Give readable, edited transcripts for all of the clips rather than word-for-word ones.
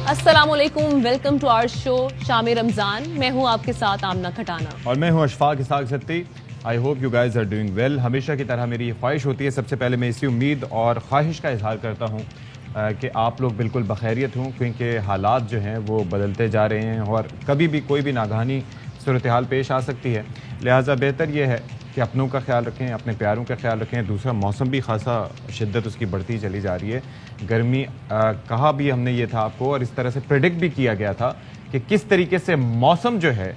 السلام علیکم، welcome to our شو شام رمضان. میں ہوں آپ کے ساتھ آمنہ کھٹانا اور میں ہوں Ashfaq Ishaq Satti. I hope you guys are doing well. ہمیشہ کی طرح میری یہ خواہش ہوتی ہے، سب سے پہلے میں اسی امید اور خواہش کا اظہار کرتا ہوں کہ آپ لوگ بالکل بخیریت ہوں، کیونکہ حالات جو ہیں وہ بدلتے جا رہے ہیں اور کبھی بھی کوئی بھی ناگہانی صورتحال پیش آ سکتی ہے. لہٰذا بہتر یہ ہے کہ اپنوں کا خیال رکھیں، اپنے پیاروں کا خیال رکھیں. دوسرا، موسم بھی خاصا شدت اس کی بڑھتی چلی جا رہی ہے. گرمی کہا بھی ہم نے یہ تھا آپ کو، اور اس طرح سے پریڈکٹ بھی کیا گیا تھا کہ کس طریقے سے موسم جو ہے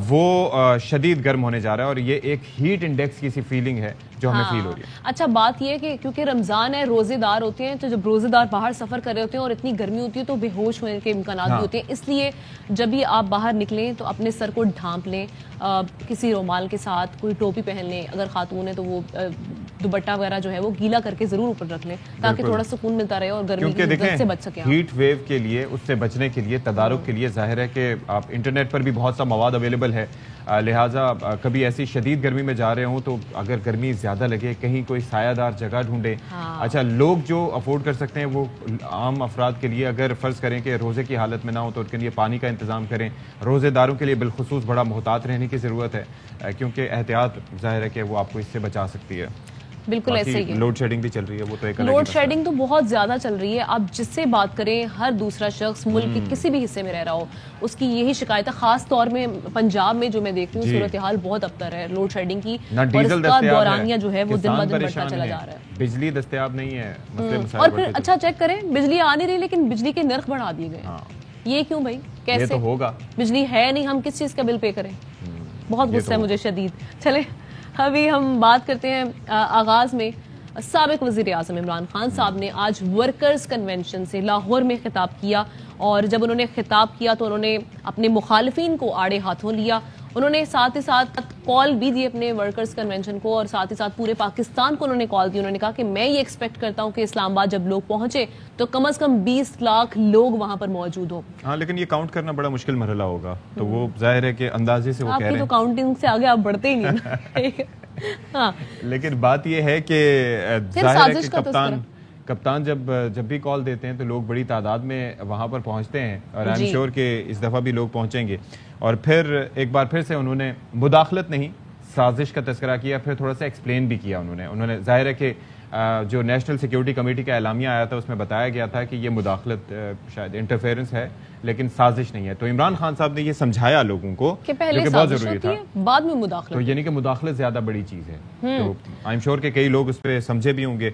وہ شدید گرم ہونے جا رہا ہے، اور یہ ایک ہیٹ انڈیکس کی سی فیلنگ ہے جو ہمیں فیل ہو رہی ہے. اچھا، بات یہ ہے کہ کیونکہ رمضان ہے، روزے دار ہوتے ہیں، تو جب روزے دار باہر سفر کر رہے ہوتے ہیں اور اتنی گرمی ہوتی ہے تو بے ہوش ہونے کے امکانات بھی ہوتے ہیں. اس لیے جب بھی آپ باہر نکلیں تو اپنے سر کو ڈھانپ لیں، کسی رومال کے ساتھ کوئی ٹوپی پہن لیں. اگر خاتون ہے تو وہ دوپٹہ وغیرہ جو ہے وہ گیلا کر کے ضرور اوپر رکھ لیں تاکہ تھوڑا سکون ملتا رہے اور گرمی سے بچ سکیں. ہیٹ ویو کے لیے، اس سے بچنے کے لیے، تدارک کے لیے ظاہر ہے کہ آپ انٹرنیٹ پر بھی بہت سا مواد اویلیبل ہے. لہٰذا کبھی ایسی شدید گرمی میں جا رہے ہوں تو اگر گرمی زیادہ لگے، کہیں کوئی سایہ دار جگہ ڈھونڈیں. اچھا، لوگ جو افورڈ کر سکتے ہیں وہ عام افراد کے لیے، اگر فرض کریں کہ روزے کی حالت میں نہ ہو تو ان کے لیے پانی کا انتظام کریں. روزے داروں کے لیے بالخصوص بڑا محتاط رہنے کی ضرورت ہے، کیونکہ احتیاط ظاہر ہے کہ وہ آپ کو اس سے بچا سکتی ہے. بالکل ایسے ہی. لوڈ شیڈنگ بھی چل رہی ہے، وہ تو ایک لوڈ شیڈنگ تو بہت زیادہ چل رہی ہے. آپ جس سے بات کریں، ہر دوسرا شخص ملک کے کسی بھی حصے میں رہ رہا ہو، اس کی یہی شکایت ہے. خاص طور میں پنجاب میں جو میں دیکھ رہی ہوں، صورتحال بہت ابتر ہے لوڈ شیڈنگ کی، اور اس کا دورانیہ جو ہے وہ دن بہ دن بڑھتا چلا جا رہا ہے. بجلی دستیاب نہیں ہے، اور پھر اچھا چیک کریں، بجلی آ نہیں رہی لیکن بجلی کے نرخ بڑھا دیے گئے. یہ کیوں بھائی؟ کیسے ہوگا؟ بجلی ہے نہیں، ہم کس چیز کا بل پے کریں؟ بہت غصہ ہے مجھے شدید. چلے ابھی ہم بات کرتے ہیں. آغاز میں سابق وزیر اعظم عمران خان صاحب نے آج ورکرز کنونشن سے لاہور میں خطاب کیا، اور جب انہوں نے خطاب کیا تو انہوں نے اپنے مخالفین کو آڑے ہاتھوں لیا. انہوں نے ساتھ ہی ساتھ کال بھی دی اپنے ورکرز کنونشن کو، اور ساتھ ہی ساتھ پورے پاکستان کو انہوں نے کال دی. انہوں نے کہا کہ میں یہ ایکسپیکٹ کرتا ہوں کہ اسلام آباد جب لوگ پہنچے تو کم از کم 20 لاکھ لوگ وہاں پر موجود ہوں. ہاں، لیکن یہ کاؤنٹ کرنا بڑا مشکل مرحلہ ہوگا، تو وہ ظاہر ہے کہ اندازے سے وہ کہہ رہے ہیں. آپ کی تو کاؤنٹنگ سے آگے آپ بڑھتے ہی نہیں. ہاں، لیکن بات یہ ہے کہ ظاہر ہے کہ کپتان جب بھی کال دیتے ہیں تو لوگ بڑی تعداد میں وہاں پر پہنچتے ہیں، اور آئی ایم شیور کہ اس دفعہ بھی لوگ پہنچیں گے. اور پھر ایک بار پھر سے انہوں نے مداخلت نہیں، سازش کا تذکرہ کیا. پھر تھوڑا سا ایکسپلین بھی کیا انہوں نے. ظاہر ہے کہ جو نیشنل سیکیورٹی کمیٹی کا اعلامیہ آیا تھا اس میں بتایا گیا تھا کہ یہ مداخلت شاید انٹرفیئرنس ہے لیکن سازش نہیں ہے. تو عمران خان صاحب نے یہ سمجھایا لوگوں کو کہ بہت ضروری تھا، بعد میں مداخلت، تو یعنی کہ مداخلت زیادہ بڑی چیز ہے. تو آئی ایم شیور کہ کئی لوگ اس پہ سمجھے بھی ہوں گے.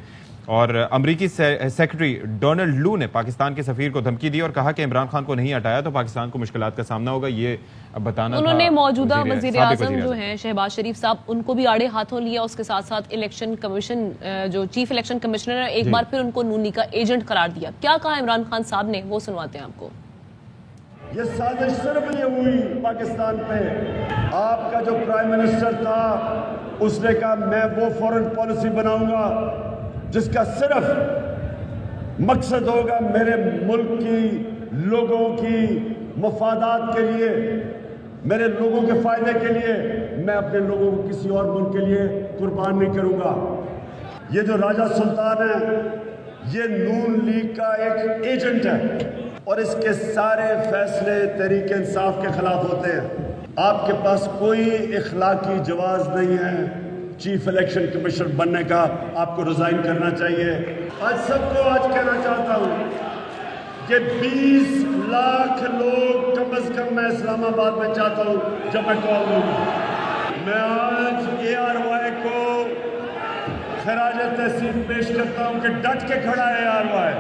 اور امریکی سیکرٹری ڈونلڈ لو نے پاکستان کے سفیر کو دھمکی دی اور کہا کہ عمران خان کو نہیں ہٹایا تو پاکستان کو مشکلات کا سامنا ہوگا. یہ بتانا انہوں نے موجودہ وزیر اعظم جو ہیں شہباز شریف صاحب، ان کو بھی آڑے ہاتھوں لیا. اس کے ساتھ ساتھ الیکشن کمیشن جو چیف الیکشن کمشنر ہے، ایک بار پھر ان کو نونی کا ایجنٹ قرار دیا. کیا کہا عمران خان صاحب نے، وہ سنواتے ہیں آپ کو. یہ سازش صرف یہ ہوئی پاکستان پہ، آپ کا جو پرائم منسٹر تھا اس نے کہا میں وہ فورن پالیسی بناؤں گا جس کا صرف مقصد ہوگا میرے ملک کی لوگوں کی مفادات کے لیے، میرے لوگوں کے فائدے کے لیے. میں اپنے لوگوں کو کسی اور ملک کے لیے قربان نہیں کروں گا. یہ جو راجہ سلطان ہے یہ نون لیگ کا ایک ایجنٹ ہے، اور اس کے سارے فیصلے تحریک انصاف کے خلاف ہوتے ہیں. آپ کے پاس کوئی اخلاقی جواز نہیں ہے چیف الیکشن کمیشنر بننے کا. آپ کو ریزائن کرنا چاہیے. آج سب کو کہنا چاہتا ہوں کہ 20 لاکھ لوگ کم از کم میں اسلام آباد میں چاہتا ہوں جب میں کال دوں گا. میں آج ARY کو خراج تحسین پیش کرتا ہوں کہ ڈٹ کے کھڑا ہے ARY.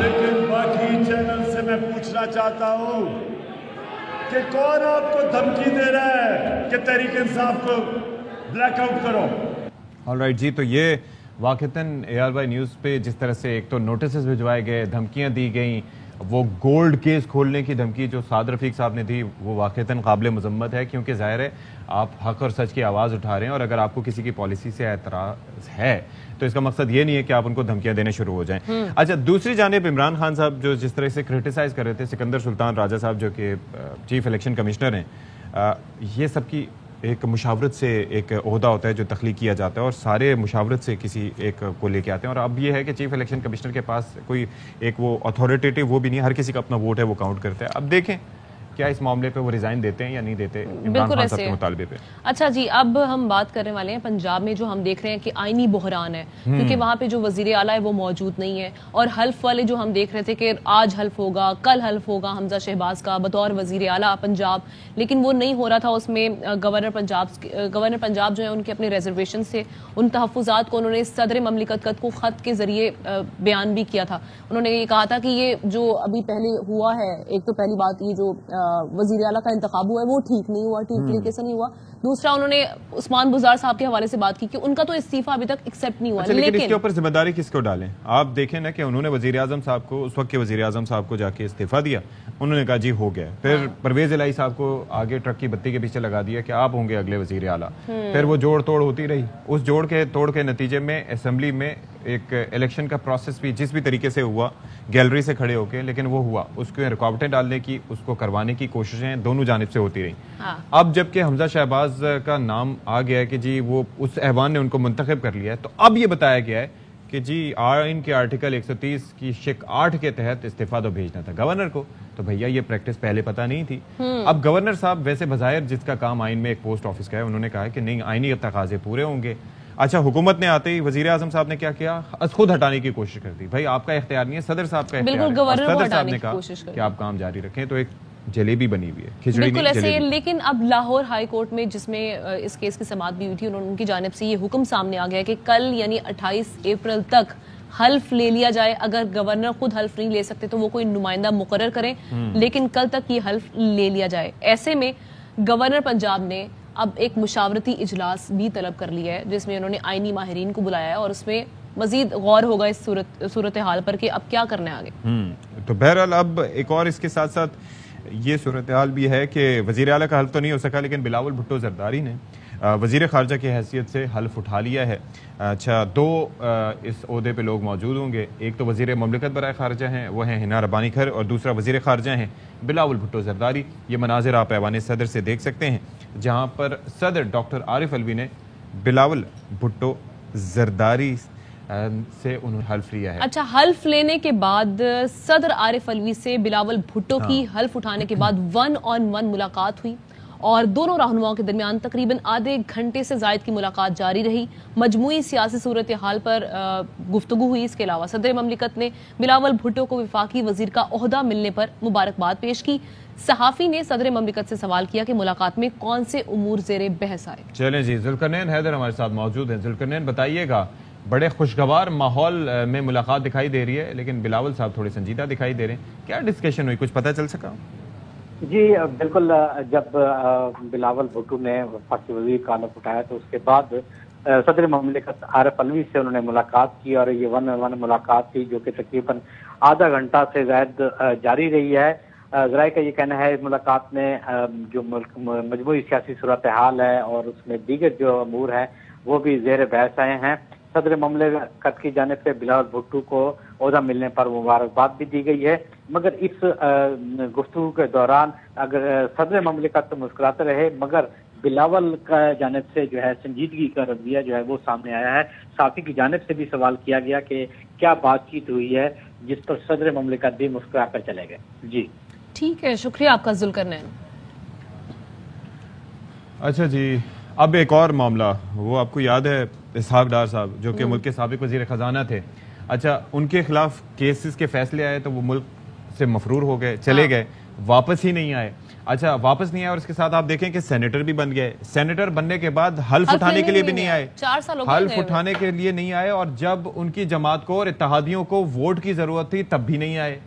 لیکن باقی چینل سے میں پوچھنا چاہتا ہوں کہ کون آپ کو دھمکی دے رہا ہے کہ تحریک انصاف کو بلیک آؤٹ کرو. آل رائٹ جی، تو یہ واقعتاً ARY نیوز پہ جس طرح سے ایک تو نوٹسز بھجوائے گئے، دھمکیاں دی گئیں، وہ گولڈ کیس کھولنے کی دھمکی جو سعد رفیق صاحب نے دی وہ واقعتاً قابل مذمت ہے، کیونکہ ظاہر ہے آپ حق اور سچ کی آواز اٹھا رہے ہیں، اور اگر آپ کو کسی کی پالیسی سے اعتراض ہے تو اس کا مقصد یہ نہیں ہے کہ آپ ان کو دھمکیاں دینے شروع ہو جائیں. اچھا، دوسری جانب عمران خان صاحب جو جس طرح سے کرٹیسائز کر رہے تھے سکندر سلطان راجہ صاحب جو کہ چیف الیکشن کمشنر ہیں، یہ سب کی ایک مشاورت سے ایک عہدہ ہوتا ہے جو تخلیق کیا جاتا ہے اور سارے مشاورت سے کسی ایک کو لے کے آتے ہیں. اور اب یہ ہے کہ چیف الیکشن کمشنر کے پاس کوئی ایک وہ اتھارٹیٹیو وہ بھی نہیں, ہر کسی کا اپنا ووٹ ہے, وہ کاؤنٹ کرتا ہے. اب دیکھیں کیا اس معاملے پہ وہ ریزائن دیتے ہیں یا نہیں دیتے عمران خان صاحب کے مطالبے پہ. اچھا جی, اب ہم بات کرنے والے ہیں پنجاب میں جو ہم دیکھ رہے ہیں کہ آئینی بحران ہے, کیونکہ وہاں پہ جو وزیر اعلیٰ ہے وہ موجود نہیں ہے, اور حلف والے جو ہم دیکھ رہے تھے کہ آج حلف ہوگا, کل حلف ہوگا حمزہ شہباز کا بطور وزیر اعلیٰ پنجاب, لیکن وہ نہیں ہو رہا تھا. اس میں گورنر پنجاب جو ہے ان کے اپنے ریزرویشن سے ان تحفظات کو انہوں نے صدر مملکت کو خط کے ذریعے بیان بھی کیا تھا. انہوں نے یہ کہا تھا کہ یہ جو ابھی پہلے ہوا ہے, ایک تو پہلی بات یہ جو وزیر اعلیٰ کا انتخاب ہوا ہے وہ ٹھیک نہیں ہوا, ٹھیک طریقے سے نہیں ہوا. دوسرا انہوں نے عثمان بزار صاحب کے حوالے سے بات کی کہ ان کا تو استعفیٰ ابھی تک ایکسیپٹ نہیں ہوا. لیکن اس کے اوپر ذمہ داری کس کو ڈالیں؟ آپ دیکھیں نا کہ انہوں نے وزیر اعظم صاحب کو, اس وقت کے وزیر اعظم صاحب کو جا کے استعفیٰ دیا, انہوں نے کہا جی ہو گیا. پھر پرویز الہی صاحب کو آگے ٹرک کی بتی کے پیچھے لگا دیا کہ آپ ہوں گے اگلے وزیر اعلیٰ. پھر وہ جوڑ توڑ ہوتی رہی, اس جوڑ کے توڑ کے نتیجے میں اسمبلی میں ایک الیکشن کا پروسیس بھی جس بھی طریقے سے ہوا گیلری سے کھڑے ہو کے, لیکن وہ ہوا, اس کو رکاوٹیں ڈالنے کی, اس کو کروانے کی کوششیں دونوں جانب سے ہوتی رہی. اب جب کہ حمزہ شہباز کا نام آ گیا ہے کہ جی وہ اس ایوان نے ان کو منتخب کر لیا ہے, تو اب یہ بتایا گیا ہے کہ جی آئین کے آرٹیکل 130 کی شق 8 کے تحت استعفیٰ تو بھیجنا تھا گورنر کو. تو بھیا یہ پریکٹس پہلے پتہ نہیں تھی. اب گورنر صاحب ویسے بظاہر جس کا کام آئین میں ایک پوسٹ آفس کا ہے, انہوں نے کہا کہ نہیں آئینی تقاضے پورے ہوں گے. اچھا, حکومت نے آتے ہی وزیر اعظم صاحب نے کیا کیا, خود ہٹانے کی کوشش کر دی. بھائی آپ کا اختیار نہیں ہے, صدر صاحب کا اختیار ہے, اور صدر صاحب نے کہا کہ آپ کام جاری رکھیں. تو ایک جلیبی بنی ہوئی ہے, کھچڑی بالکل ایسے. لیکن اب لاہور ہائی کورٹ میں جس میں اس کیس کی سماعت بھی ہوئی تھی, ان کی جانب سے یہ حکم سامنے آ گیا کہ کل یعنی 28 اپریل تک حلف لے لیا جائے. اگر گورنر خود حلف نہیں لے سکتے تو وہ کوئی نمائندہ مقرر کریں, لیکن کل تک یہ حلف لے لیا جائے. ایسے میں گورنر پنجاب نے اب ایک مشاورتی اجلاس بھی طلب کر لیا ہے جس میں انہوں نے آئینی ماہرین کو بلایا ہے, اور اس میں مزید غور ہوگا اس صورتحال پر کہ اب کیا کرنا ہے آگے. تو بہرحال اب ایک اور اس کے ساتھ ساتھ یہ صورتحال بھی ہے کہ وزیر اعلیٰ کا حلف تو نہیں ہو سکا, لیکن بلاول بھٹو زرداری نے وزیر خارجہ کی حیثیت سے حلف اٹھا لیا ہے. اچھا, 2 اس عہدے پہ لوگ موجود ہوں گے. ایک تو وزیر مملکت برائے خارجہ ہیں, وہ ہیں ہنا ربانی کھر, اور دوسرا وزیر خارجہ ہیں بلاول بھٹو زرداری. یہ مناظر آپ ایوان صدر سے دیکھ سکتے ہیں, جہاں پر صدر ڈاکٹر عارف الوی نے بلاول بھٹو زرداری سے انہوں نے حلف لیا ہے. اچھا, حلف لینے کے بعد صدر عارف الوی سے بلاول بھٹو کی حلف اٹھانے کے بعد 1-on-1 ملاقات ہوئی, اور دونوں رہنماؤں کے درمیان تقریباً آدھے گھنٹے سے زائد کی ملاقات جاری رہی. مجموعی سیاسی صورتحال پر گفتگو ہوئی. اس کے علاوہ صدر مملکت نے بلاول بھٹو کو وفاقی وزیر کا عہدہ ملنے پر مبارکباد پیش کی. صحافی نے صدر مملکت سے سوال کیا کہ ملاقات میں کون سے امور زیر بحث آئے. چلیں جی, ذوالقرنین حیدر ہمارے ساتھ موجود ہیں. ذوالقرنین بتائیے گا, بڑے خوشگوار ماحول میں ملاقات دکھائی دے رہی ہے, لیکن بلاول صاحب تھوڑے سنجیدہ دکھائی دے رہے ہیں. کیا ڈسکشن ہوئی, کچھ پتہ چل سکا؟ جی بالکل, جب بلاول بھٹو نے وفاقی وزیر کا حلف اٹھایا تو اس کے بعد صدر مملکت عارف الوی سے انہوں نے ملاقات کی, اور یہ 1-on-1 ملاقات تھی جو کہ تقریباً آدھا گھنٹہ سے زائد جاری رہی ہے. ذرائع کا یہ کہنا ہے اس ملاقات میں جو مجموعی سیاسی صورتحال ہے اور اس میں دیگر جو امور ہیں وہ بھی زیر بحث آئے ہیں. صدر مملکت کی جانب سے بلاول بھٹو کو عہدہ ملنے پر مبارکباد بھی دی گئی ہے, مگر اس گفتگو کے دوران اگر صدر مملکت مسکراتے رہے, مگر بلاول کا جانب سے جو ہے سنجیدگی کا رویہ جو ہے وہ سامنے آیا ہے. صحافی کی جانب سے بھی سوال کیا گیا کہ کیا بات چیت ہوئی ہے, جس پر صدر مملکت بھی مسکرا کر چلے گئے. جی ٹھیک ہے, شکریہ آپ کا ذوالقرنین. اچھا جی, اب ایک اور معاملہ, وہ آپ کو یاد ہے اسحاق ڈار صاحب جو کہ ملک کے سابق وزیر خزانہ تھے. اچھا, ان کے خلاف کیسز کے فیصلے آئے تو وہ ملک سے مفرور ہو گئے, چلے گئے, واپس ہی نہیں آئے. اچھا, واپس نہیں آئے, اور اس کے ساتھ آپ دیکھیں کہ سینیٹر بھی بن گئے. سینیٹر بننے کے بعد حلف اٹھانے کے لیے بھی نہیں آئے, 4 سال حلف اٹھانے کے لیے نہیں آئے, اور جب ان کی جماعت کو اور اتحادیوں کو ووٹ کی ضرورت تھی تب بھی نہیں آئے.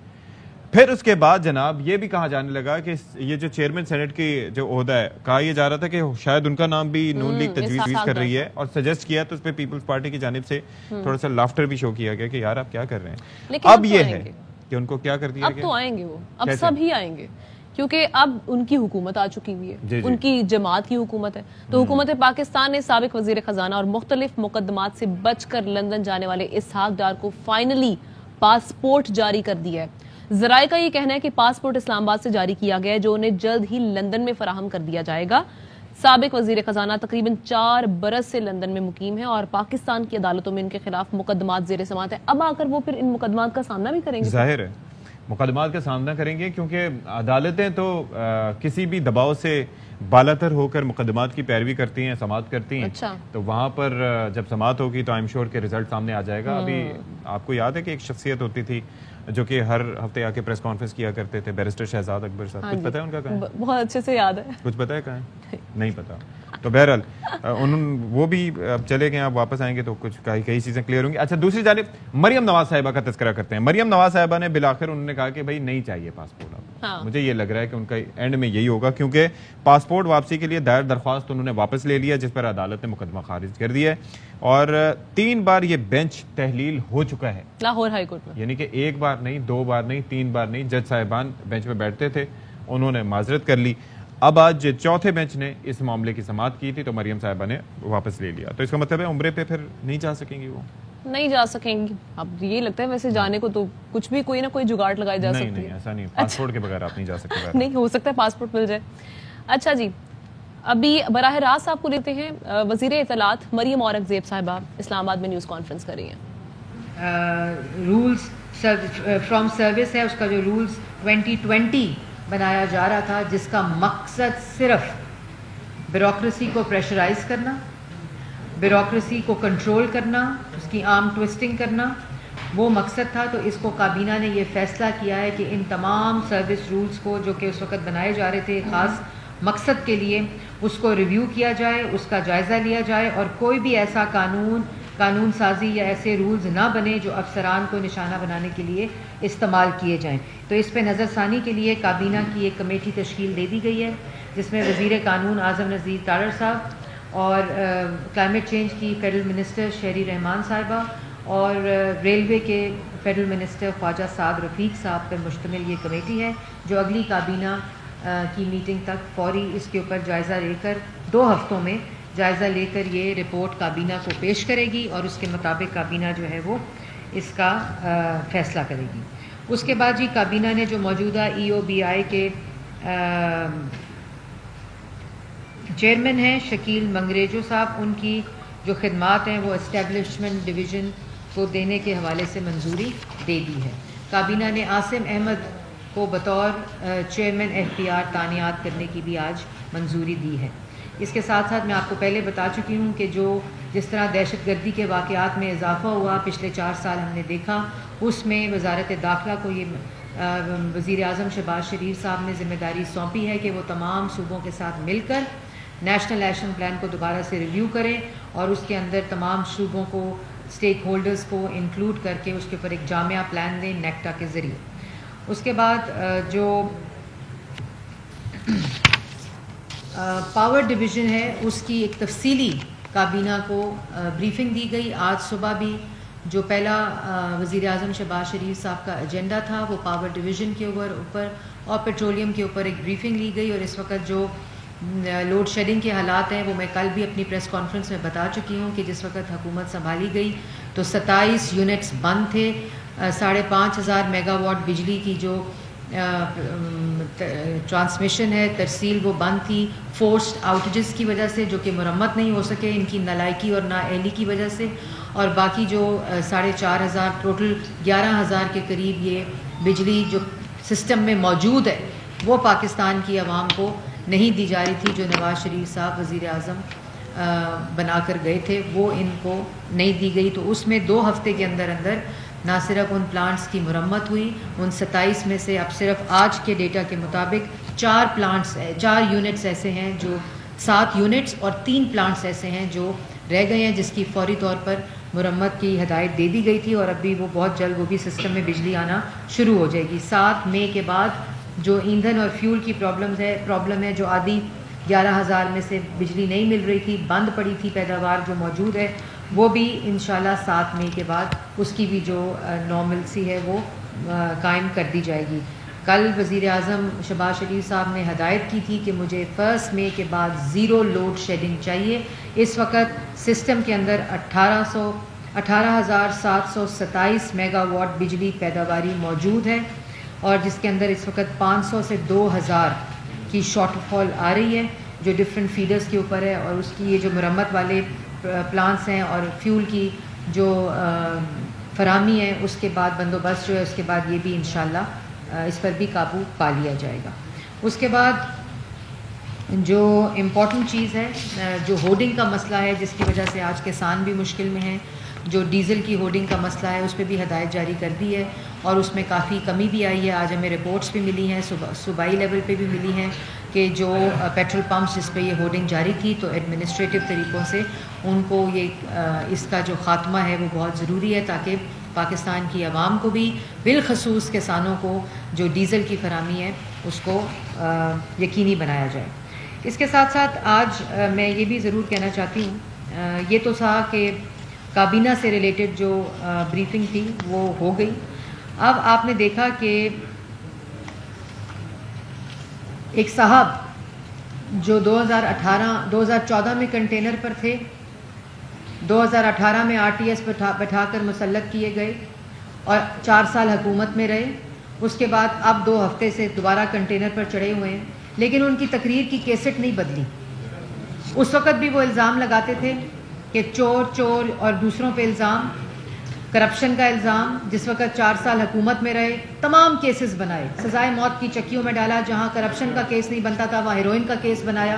پھر اس کے بعد جناب یہ بھی کہا جانے لگا کہ یہ جو چیئرمین سینٹ کی جو عہدہ ہے, کہا یہ جا رہا تھا کہ شاید ان کا نام بھی نون لیگ تجویز کر رہی ہے, اور سجیسٹ کیا, تو اس پہ پیپلز پارٹی کی جانب سے تھوڑا سا لافٹر بھی شو کیا گیا کہ یار آپ کیا کر رہے ہیں. اب یہ ہے کہ ان کو کیا کر دیا گیا, اب تو آئیں گے, وہ اب سب ہی آئیں گے, کیونکہ اب ان کی حکومت آ چکی ہوئی ہے, ان کی جماعت کی حکومت ہے. تو حکومت پاکستان نے سابق وزیر خزانہ اور مختلف مقدمات سے بچ کر لندن جانے والے اسحاق ڈار کو فائنلی پاسپورٹ جاری کر دیا ہے. ذرائع کا یہ کہنا ہے کہ پاسپورٹ اسلام آباد سے جاری کیا گیا ہے, جو انہیں جلد ہی لندن میں فراہم کر دیا جائے گا. سابق وزیر خزانہ تقریباً 4 برس سے لندن میں مقیم ہے اور پاکستان کی عدالتوں میں ان کے خلاف مقدمات زیر سماعت ہے. اب آ کر وہ پھر ان مقدمات کا سامنا بھی کریں گے؟ ظاہر ہے مقدمات کا سامنا کریں گے، کیونکہ عدالتیں تو کسی بھی دباؤ سے بالاتر ہو کر مقدمات کی پیروی کرتی ہیں، سماعت کرتی ہیں. تو وہاں پر جب سماعت ہوگی تو آئی ایم شیور کہ رزلٹ سامنے آ جائے گا. ابھی آپ کو یاد ہے کہ ایک شخصیت ہوتی تھی جو کہ ہر ہفتے آ کے پریس کانفرنس کیا کرتے تھے، بیرسٹر شہزاد اکبر صاحب. کچھ پتہ ہے ان کا کہاں ہے؟ بہت اچھے سے یاد ہے. کچھ پتہ ہے کہاں ہے؟ نہیں پتا. تو بہرحال وہ بھی اب چلے گئے، آپ واپس آئیں گے تو کچھ کئی چیزیں کلیئر ہوں گی. اچھا، دوسری جانب مریم نواز صاحبہ کا تذکرہ کرتے ہیں. مریم نواز صاحبہ نے بالآخر انہوں نے کہا کہ بھائی نہیں چاہیے پاسپورٹ. آپ مجھے یہ لگ رہا ہے کہ ان کا اینڈ میں یہی ہوگا، کیونکہ پاسپورٹ واپسی کے لیے دائر درخواست انہوں نے واپس لے لیا، جس پر عدالت نے مقدمہ خارج کر دیا ہے. اور 3 بار یہ بینچ تحلیل ہو چکا ہے لاہور ہائی کورٹ میں. یعنی کہ 1 بار نہیں، 2 بار نہیں، 3 بار نہیں. جج صاحبان بینچ میں بیٹھتے تھے، انہوں نے معذرت کر لی. اب آج چوتھے بینچ نے اس معاملے کی سماعت کی تھی تو مریم صاحبہ نے واپس لے لیا. تو اس کا مطلب ہے عمرے پہ پھر نہیں جا سکیں گی، وہ نہیں جا سکیں گی. اب یہ لگتا ہے ویسے جانے کو تو کچھ بھی کوئی نہ کوئی جگاڑ لگائی جا سکتی ہے. نہیں، ایسا نہیں، پاسپورٹ کے بغیر آپ نہیں جا سکتے. نہیں ہو سکتا ہے پاسپورٹ مل جائے. اچھا جی، ابھی براہ راست آپ کو لیتے ہیں. وزیر اطلاعات مریم اورنگزیب صاحبہ اسلام آباد میں نیوز کانفرنس کر رہی ہیں. رولز فرام سروس ہے، اس کا جو رولز 2020 بنایا جا رہا تھا، جس کا مقصد صرف بیوروکریسی کو پریشرائز کرنا، بیوروکریسی کو کنٹرول کرنا، اس کی آرم ٹوسٹنگ کرنا، وہ مقصد تھا. تو اس کو کابینہ نے یہ فیصلہ کیا ہے کہ ان تمام سروس رولز کو جو کہ اس وقت بنائے جا رہے تھے خاص مقصد کے لیے، اس کو ریویو کیا جائے، اس کا جائزہ لیا جائے اور کوئی بھی ایسا قانون سازی یا ایسے رولز نہ بنے جو افسران کو نشانہ بنانے کے لیے استعمال کیے جائیں. تو اس پہ نظر ثانی کے لیے کابینہ کی ایک کمیٹی تشکیل دے دی گئی ہے، جس میں وزیر قانون اعظم نذیر تارڑ صاحب اور کلائمیٹ چینج کی فیڈرل منسٹر شہری رحمان صاحبہ اور ریلوے کے فیڈرل منسٹر خواجہ سعد رفیق صاحب پر مشتمل یہ کمیٹی ہے، جو اگلی کابینہ کی میٹنگ تک فوری اس کے اوپر جائزہ لے کر 2 ہفتوں میں جائزہ لے کر یہ رپورٹ کابینہ کو پیش کرے گی اور اس کے مطابق کابینہ جو ہے وہ اس کا فیصلہ کرے گی. اس کے بعد جی کابینہ نے جو موجودہ EOBI کے چیئرمین ہیں شکیل منگریجو صاحب، ان کی جو خدمات ہیں وہ اسٹیبلشمنٹ ڈویژن کو دینے کے حوالے سے منظوری دے دی ہے. کابینہ نے عاصم احمد کو بطور چیئرمین FPR تعینات کرنے کی بھی آج منظوری دی ہے. اس کے ساتھ ساتھ میں آپ کو پہلے بتا چکی ہوں کہ جس طرح دہشت گردی کے واقعات میں اضافہ ہوا پچھلے 4 سال ہم نے دیکھا، اس میں وزارت داخلہ کو یہ وزیر اعظم شہباز شریف صاحب نے ذمہ داری سونپی ہے کہ وہ تمام صوبوں کے ساتھ مل کر نیشنل ایکشن پلان کو دوبارہ سے ریویو کریں اور اس کے اندر تمام صوبوں کو، اسٹیک ہولڈرز کو انکلوڈ کر کے اس کے اوپر ایک جامع پلان دیں نیکٹا کے ذریعے. اس کے بعد جو پاور ڈویژن ہے اس کی ایک تفصیلی کابینہ کو بریفنگ دی گئی. آج صبح بھی جو پہلا وزیر اعظم شہباز شریف صاحب کا ایجنڈا تھا وہ پاور ڈویژن کے اوپر اور پیٹرولیم کے اوپر ایک بریفنگ لی گئی. اور اس وقت جو لوڈ شیڈنگ کے حالات ہیں وہ میں کل بھی اپنی پریس کانفرنس میں بتا چکی ہوں کہ جس وقت حکومت سنبھالی گئی تو 27 یونٹس بند تھے. 5,500 میگا واٹ بجلی کی جو ٹرانسمیشن ہے ترسیل وہ بند تھی فورسڈ آؤٹیجز کی وجہ سے، جو کہ مرمت نہیں ہو سکے ان کی نالائکی اور نااہلی کی وجہ سے. اور باقی جو 4,500 ٹوٹل 11,000 کے قریب یہ بجلی جو سسٹم میں موجود ہے وہ پاکستان کی عوام کو نہیں دی جا رہی تھی، جو نواز شریف صاحب وزیر اعظم بنا کر گئے تھے وہ ان کو نہیں دی گئی. تو اس میں 2 ہفتے کے اندر نہ صرف ان پلانٹس کی مرمت ہوئی، ان 27 میں سے اب صرف آج کے ڈیٹا کے مطابق 4 یونٹس ایسے ہیں جو 7 یونٹس اور 3 پلانٹس ایسے ہیں جو رہ گئے ہیں جس کی فوری طور پر مرمت کی ہدایت دے دی گئی تھی اور ابھی وہ بہت جلد وہ بھی سسٹم میں بجلی آنا شروع ہو جائے گی. 7 مئی کے بعد جو ایندھن اور فیول کی پرابلم ہے جو آدھی 11,000 میں سے بجلی نہیں مل رہی تھی، بند پڑی تھی پیداوار جو موجود ہے، وہ بھی انشاءاللہ 7 مئی کے بعد اس کی بھی جو نارملسی ہے وہ قائم کر دی جائے گی. کل وزیر اعظم شہباز شریف صاحب نے ہدایت کی تھی کہ مجھے 1 مئی کے بعد 0 لوڈ شیڈنگ چاہیے. اس وقت سسٹم کے اندر 18,727 میگا واٹ بجلی پیداواری موجود ہے اور جس کے اندر اس وقت 500 سے 2,000 کی شارٹ فال آ رہی ہے. جو ڈفرینٹ فیڈرز کے اوپر ہے، اور اس کی یہ جو مرمت والے پلانٹس ہیں اور فیول کی جو فراہمی ہے، اس کے بعد بندوبست جو ہے اس کے بعد یہ بھی انشاءاللہ اس پر بھی قابو پا لیا جائے گا. اس کے بعد جو امپورٹنٹ چیز ہے، جو ہوڈنگ کا مسئلہ ہے جس کی وجہ سے آج کسان بھی مشکل میں ہیں، جو ڈیزل کی ہوڈنگ کا مسئلہ ہے اس پہ بھی ہدایت جاری کر دی ہے اور اس میں کافی کمی بھی آئی ہے. آج ہمیں رپورٹس بھی ملی ہیں، صوبائی لیول پہ بھی ملی ہیں کہ جو پیٹرول پمپس جس پہ یہ ہوڈنگ جاری تھی تو ایڈمنسٹریٹو طریقوں سے ان کو یہ اس کا جو خاتمہ ہے وہ بہت ضروری ہے تاکہ پاکستان کی عوام کو بھی بالخصوص کسانوں کو جو ڈیزل کی فراہمی ہے اس کو یقینی بنایا جائے. اس کے ساتھ ساتھ آج میں یہ بھی ضرور کہنا چاہتی ہوں، یہ تو تھا کہ کابینہ سے ریلیٹڈ جو بریفنگ تھی وہ ہو گئی. اب آپ نے دیکھا کہ ایک صاحب جو 2014 میں کنٹینر پر تھے، 2018 میں RTS بٹھا کر مسلط کیے گئے اور 4 سال حکومت میں رہے. اس کے بعد اب 2 ہفتے سے دوبارہ کنٹینر پر چڑھے ہوئے ہیں، لیکن ان کی تقریر کی کیسٹ نہیں بدلی. اس وقت بھی وہ الزام لگاتے تھے کہ چور اور دوسروں پہ الزام، کرپشن کا الزام. جس وقت 4 سال حکومت میں رہے تمام کیسز بنائے، سزائے موت کی چکیوں میں ڈالا. جہاں کرپشن کا کیس نہیں بنتا تھا وہاں ہیروئن کا کیس بنایا،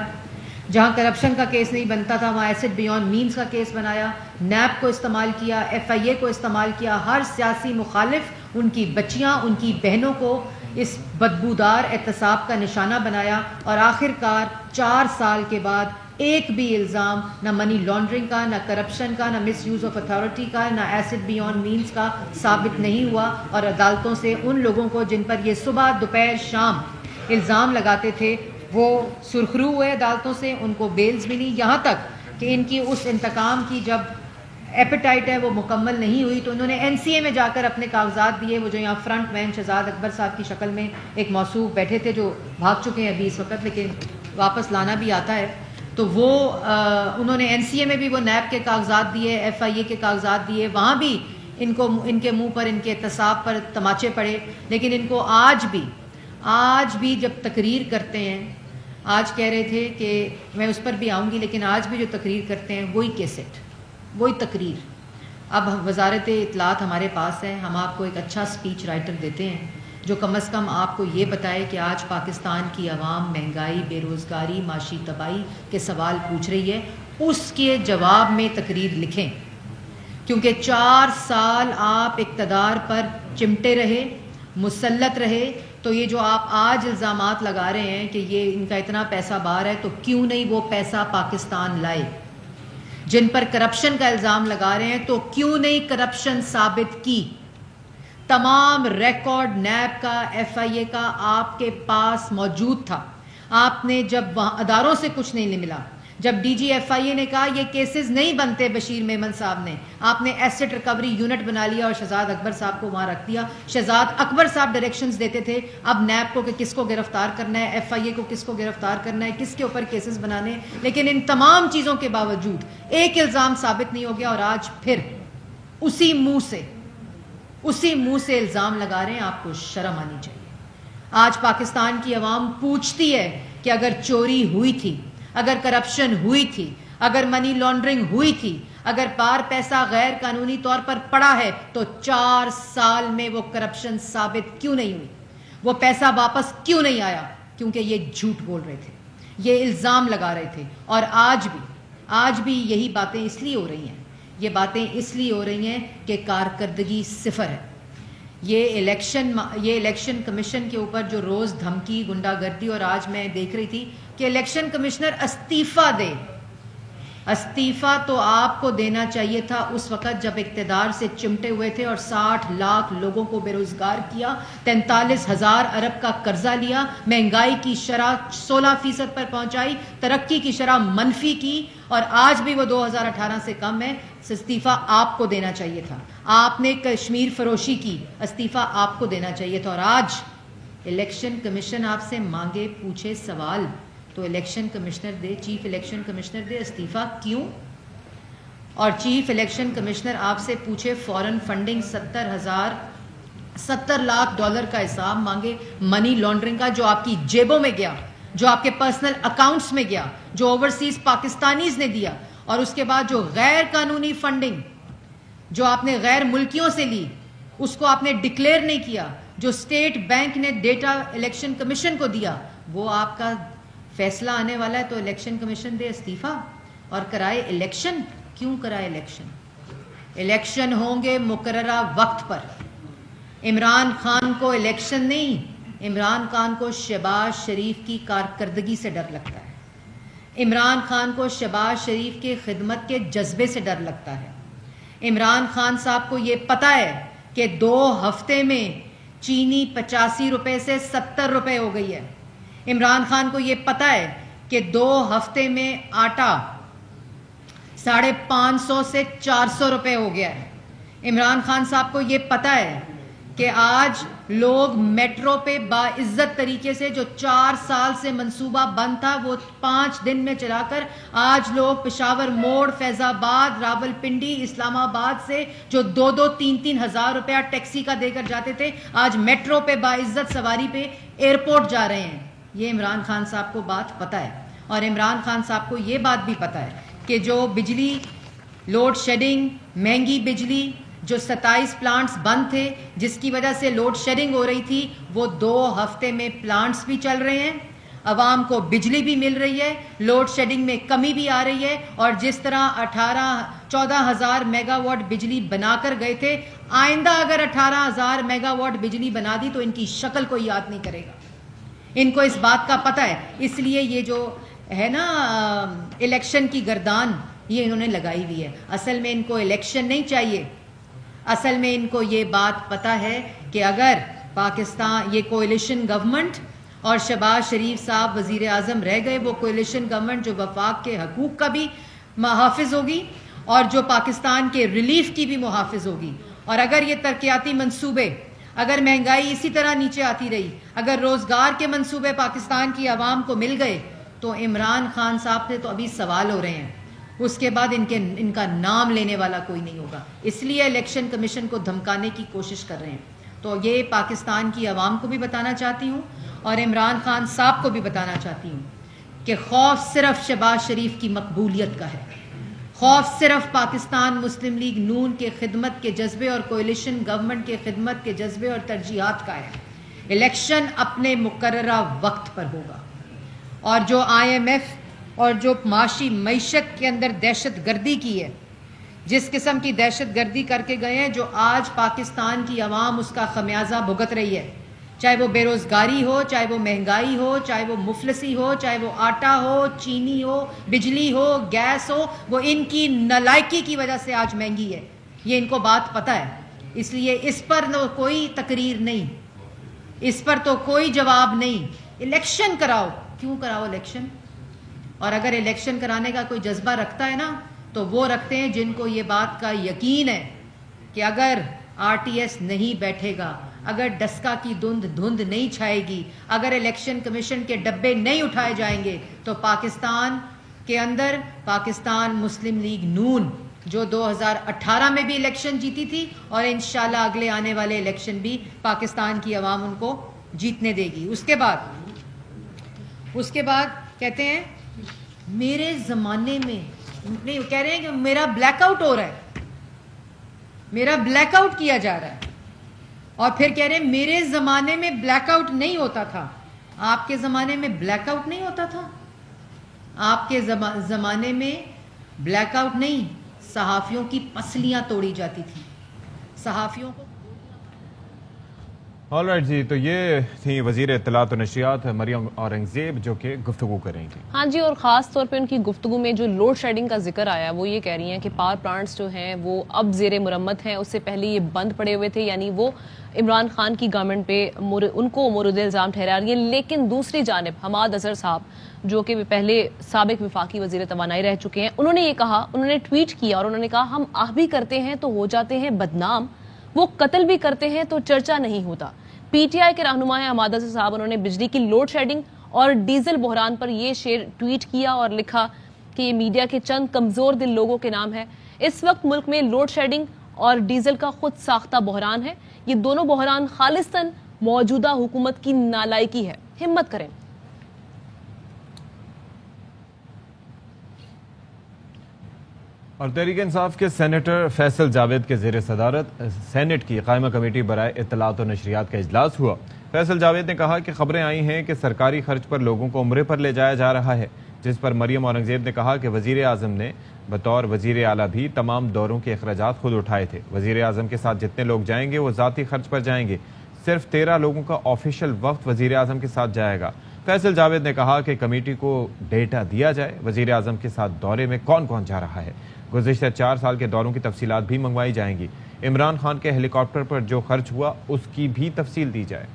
جہاں کرپشن کا کیس نہیں بنتا تھا وہاں ایسڈ بیونڈ مینز کا کیس بنایا. نیب کو استعمال کیا، FIA کو استعمال کیا. ہر سیاسی مخالف، ان کی بچیاں، ان کی بہنوں کو اس بدبودار احتساب کا نشانہ بنایا. اور آخر کار 4 سال کے بعد ایک بھی الزام نہ منی لانڈرنگ کا، نہ کرپشن کا، نہ مس یوز آف اتھارٹی کا، نہ ایسڈ بیونڈ مینز کا ثابت نہیں ہوا. اور عدالتوں سے ان لوگوں کو جن پر یہ صبح دوپہر شام الزام لگاتے تھے وہ سرخرو ہوئے عدالتوں سے، ان کو بیلز ملی. یہاں تک کہ ان کی اس انتقام کی جب ایپیٹائٹ ہے وہ مکمل نہیں ہوئی تو انہوں نے NCA میں جا کر اپنے کاغذات دیے. وہ جو یہاں فرنٹ مین شہزاد اکبر صاحب کی شکل میں ایک موصوف بیٹھے تھے جو بھاگ چکے ہیں ابھی اس وقت، لیکن واپس لانا بھی آتا ہے، تو وہ انہوں نے NCA میں بھی وہ نیب کے کاغذات دیے، FIA کے کاغذات دیے. وہاں بھی ان کو ان کے منہ پر، ان کے احتساب پر تماچے پڑے. لیکن ان کو آج بھی جب تقریر کرتے ہیں، آج کہہ رہے تھے کہ میں اس پر بھی آؤں گی، لیکن آج بھی جو تقریر کرتے ہیں وہی کیسٹ، وہی تقریر. اب وزارت اطلاعات ہمارے پاس ہے، ہم آپ کو ایک اچھا سپیچ رائٹر دیتے ہیں جو کم از کم آپ کو یہ بتائے کہ آج پاکستان کی عوام مہنگائی، بے روزگاری، معاشی تباہی کے سوال پوچھ رہی ہے. اس کے جواب میں تقریر لکھیں، کیونکہ 4 سال آپ اقتدار پر چمٹے رہے، مسلط رہے. تو یہ جو آپ آج الزامات لگا رہے ہیں کہ یہ ان کا اتنا پیسہ باہر ہے، تو کیوں نہیں وہ پیسہ پاکستان لائے؟ جن پر کرپشن کا الزام لگا رہے ہیں تو کیوں نہیں کرپشن ثابت کی؟ تمام ریکارڈ نیب کا، FIA کا آپ کے پاس موجود تھا. آپ نے جب وہاں اداروں سے کچھ نہیں ملا، جب DG FIA نے کہا یہ کیسز نہیں بنتے بشیر میمن صاحب نے، آپ نے ایسٹ ریکوری یونٹ بنا لیا اور شہزاد اکبر صاحب کو وہاں رکھ دیا. شہزاد اکبر صاحب ڈائریکشنز دیتے تھے اب نیب کو کہ کس کو گرفتار کرنا ہے، FIA کو کس کو گرفتار کرنا ہے، کس کے اوپر کیسز بنانے. لیکن ان تمام چیزوں کے باوجود ایک الزام ثابت نہیں ہو گیا اور آج پھر اسی منہ سے الزام لگا رہے ہیں. آپ کو شرم آنی چاہیے. آج پاکستان کی عوام پوچھتی ہے کہ اگر چوری ہوئی تھی، اگر کرپشن ہوئی تھی، اگر منی لانڈرنگ ہوئی تھی، اگر پار پیسہ غیر قانونی طور پر پڑا ہے تو 4 سال میں وہ کرپشن ثابت کیوں نہیں ہوئی؟ وہ پیسہ واپس کیوں نہیں آیا؟ کیونکہ یہ جھوٹ بول رہے تھے، یہ الزام لگا رہے تھے. اور آج بھی یہی باتیں اس لیے ہو رہی ہیں، یہ باتیں اس لیے ہو رہی ہیں کہ کارکردگی صفر ہے. یہ الیکشن کمیشن کے اوپر جو روز دھمکی، گنڈا گردی، اور آج میں دیکھ رہی تھی کہ الیکشن کمشنر استعفیٰ دے. استعفیٰ تو آپ کو دینا چاہیے تھا اس وقت جب اقتدار سے چمٹے ہوئے تھے اور 60 لاکھ لوگوں کو بے روزگار کیا، 43,000 ارب کا قرضہ لیا، مہنگائی کی شرح 16% پر پہنچائی، ترقی کی شرح منفی کی، اور آج بھی وہ 2018 سے کم ہے. استعفیٰ آپ کو دینا چاہیے تھا. آپ نے کشمیر فروشی کی، استعفیٰ آپ کو دینا چاہیے تھا. اور آج الیکشن کمیشن آپ سے مانگے، پوچھے سوال تو الیکشن کمشنر دے، چیف الیکشن کمشنر دے استعفیٰ. کیوں؟ اور چیف الیکشن کمشنر آپ سے پوچھے فورن فنڈنگ 70 لاکھ ڈالر کا حساب مانگے منی لانڈرنگ کا جو آپ کی جیبوں میں گیا. جو آپ کے پرسنل اکاؤنٹس میں گیا, جو اوورسیز پاکستانیز نے دیا, اور اس کے بعد جو غیر قانونی فنڈنگ جو آپ نے غیر ملکیوں سے لی اس کو آپ نے ڈکلیئر نہیں کیا, جو اسٹیٹ بینک نے ڈیٹا الیکشن کمیشن کو دیا, وہ آپ کا فیصلہ آنے والا ہے تو الیکشن کمیشن دے استعفیٰ اور کرائے الیکشن. کیوں کرائے الیکشن؟ الیکشن ہوں گے مقررہ وقت پر. عمران خان کو الیکشن نہیں, عمران خان کو شہباز شریف کی کارکردگی سے ڈر لگتا ہے. عمران خان کو شہباز شریف کے خدمت کے جذبے سے ڈر لگتا ہے. عمران خان صاحب کو یہ پتہ ہے کہ 2 ہفتے میں چینی 85 روپے سے 70 روپے ہو گئی ہے. عمران خان کو یہ پتہ ہے کہ 2 ہفتے میں آٹا 550 سے 400 روپے ہو گیا ہے. عمران خان صاحب کو یہ پتہ ہے کہ آج لوگ میٹرو پہ باعزت طریقے سے جو 4 سال سے منصوبہ بند تھا وہ 5 دن میں چلا کر آج لوگ پشاور موڑ, فیض آباد, راول پنڈی, اسلام آباد سے جو 2-3 ہزار روپیہ ٹیکسی کا دے کر جاتے تھے آج میٹرو پہ باعزت سواری پہ ایئرپورٹ جا رہے ہیں. یہ عمران خان صاحب کو بات پتہ ہے. اور عمران خان صاحب کو یہ بات بھی پتہ ہے کہ جو بجلی لوڈ شیڈنگ, مہنگی بجلی, جو 27 پلانٹس بند تھے جس کی وجہ سے لوڈ شیڈنگ ہو رہی تھی, وہ 2 ہفتے میں پلانٹس بھی چل رہے ہیں, عوام کو بجلی بھی مل رہی ہے, لوڈ شیڈنگ میں کمی بھی آ رہی ہے. اور جس طرح 14 ہزار میگا واٹ بجلی بنا کر گئے تھے, آئندہ اگر 18 ہزار میگا واٹ بجلی بنا دی تو ان کی شکل کوئی یاد نہیں کرے گا. ان کو اس بات کا پتہ ہے. اس لیے یہ جو ہے نا الیکشن کی گردان یہ انہوں نے لگائی ہوئی ہے. اصل میں ان کو الیکشن نہیں چاہیے. اصل میں ان کو یہ بات پتہ ہے کہ اگر پاکستان یہ کوئلیشن گورنمنٹ اور شہباز شریف صاحب وزیر اعظم رہ گئے, وہ کوئلیشن گورنمنٹ جو وفاق کے حقوق کا بھی محافظ ہوگی اور جو پاکستان کے ریلیف کی بھی محافظ ہوگی. اور اگر یہ ترقیاتی منصوبے, اگر مہنگائی اسی طرح نیچے آتی رہی, اگر روزگار کے منصوبے پاکستان کی عوام کو مل گئے تو عمران خان صاحب سے تو ابھی سوال ہو رہے ہیں, اس کے بعد ان کا نام لینے والا کوئی نہیں ہوگا. اس لیے الیکشن کمیشن کو دھمکانے کی کوشش کر رہے ہیں. تو یہ پاکستان کی عوام کو بھی بتانا چاہتی ہوں اور عمران خان صاحب کو بھی بتانا چاہتی ہوں کہ خوف صرف شہباز شریف کی مقبولیت کا ہے, خوف صرف پاکستان مسلم لیگ نون کے خدمت کے جذبے اور کوئلیشن گورنمنٹ کے خدمت کے جذبے اور ترجیحات کا ہے. الیکشن اپنے مقررہ وقت پر ہوگا. اور جو IMF اور جو معیشت کے اندر دہشت گردی کی ہے, جس قسم کی دہشت گردی کر کے گئے ہیں, جو آج پاکستان کی عوام اس کا خمیازہ بھگت رہی ہے, چاہے وہ بے روزگاری ہو, چاہے وہ مہنگائی ہو, چاہے وہ مفلسی ہو, چاہے وہ آٹا ہو, چینی ہو, بجلی ہو, گیس ہو, وہ ان کی نالائکی کی وجہ سے آج مہنگی ہے. یہ ان کو بات پتہ ہے. اس لیے اس پر کوئی تقریر نہیں, اس پر تو کوئی جواب نہیں. الیکشن کراؤ. کیوں کراؤ الیکشن؟ اور اگر الیکشن کرانے کا کوئی جذبہ رکھتا ہے نا تو وہ رکھتے ہیں جن کو یہ بات کا یقین ہے کہ اگر RTS نہیں بیٹھے گا, اگر ڈسکا کی دھند نہیں چھائے گی, اگر الیکشن کمیشن کے ڈبے نہیں اٹھائے جائیں گے تو پاکستان کے اندر پاکستان مسلم لیگ نون جو 2018 میں بھی الیکشن جیتی تھی اور انشاءاللہ اگلے آنے والے الیکشن بھی پاکستان کی عوام ان کو جیتنے دے گی. اس کے بعد کہتے ہیں میرے زمانے میں, نہیں کہہ رہے ہیں کہ میرا بلیک آؤٹ ہو رہا ہے, میرا بلیک آؤٹ کیا جا رہا ہے, اور پھر کہہ رہے ہیں میرے زمانے میں بلیک آؤٹ نہیں ہوتا تھا. آپ کے زمانے میں بلیک آؤٹ نہیں ہوتا تھا؟ آپ کے زمانے میں بلیک آؤٹ نہیں, صحافیوں کی پسلیاں توڑی جاتی تھیں, صحافیوں کو. آل رائٹ جی, تو یہ تھی وزیر اطلاعات و نشریات مریم اورنگزیب جو کہ گفتگو کر رہی تھیں. ہاں جی, اور خاص طور پہ ان کی گفتگو میں جو لوڈ شیڈنگ کا ذکر آیا وہ یہ کہہ رہی ہیں کہ پاور پلانٹس جو ہیں وہ اب زیر مرمت ہیں, اس سے پہلے یہ بند پڑے ہوئے تھے, یعنی وہ عمران خان کی گورنمنٹ پہ ان کو مورد الزام ٹھہرا رہی ہیں. لیکن دوسری جانب حماد اظہر صاحب جو کہ پہلے سابق وفاقی وزیر توانائی رہ چکے ہیں, انہوں نے یہ کہا, انہوں نے ٹویٹ کیا اور انہوں نے کہا ہم آہ بھی کرتے ہیں تو ہو جاتے ہیں بدنام, وہ قتل بھی کرتے ہیں تو چرچا نہیں ہوتا. PTI کے رہنما ہیں حماد اظہر صاحب, انہوں نے بجلی کی لوڈ شیڈنگ اور ڈیزل بحران پر یہ شعر ٹویٹ کیا اور لکھا کہ یہ میڈیا کے چند کمزور دل لوگوں کے نام ہے. اس وقت ملک میں لوڈ شیڈنگ اور ڈیزل کا خود ساختہ بحران ہے. یہ دونوں بحران خالصتاً موجودہ حکومت کی نالائکی ہے. ہمت کریں. اور تحریک انصاف کے سینیٹر فیصل جاوید کے زیر صدارت سینٹ کی قائمہ کمیٹی برائے اطلاعات و نشریات کا اجلاس ہوا۔ فیصل جاوید نے کہا کہ خبریں آئی ہیں کہ سرکاری خرچ پر لوگوں کو عمرے پر لے جایا جا رہا ہے، جس پر مریم اورنگزیب نے کہا کہ وزیر اعظم نے بطور وزیر اعلیٰ بھی تمام دوروں کے اخراجات خود اٹھائے تھے۔ وزیر اعظم کے ساتھ جتنے لوگ جائیں گے وہ ذاتی خرچ پر جائیں گے، صرف 13 لوگوں کا آفیشیل وقت وزیر اعظم کے ساتھ جائے گا۔ فیصل جاوید نے کہا کہ کمیٹی کو ڈیٹا دیا جائے وزیر اعظم کے ساتھ دورے میں کون کون جا رہا ہے، گزشتہ 4 سال کے دوروں کی تفصیلات بھی منگوائی جائیں گی، عمران خان کے ہیلی کاپٹر پر جو خرچ ہوا اس کی بھی تفصیل دی جائے۔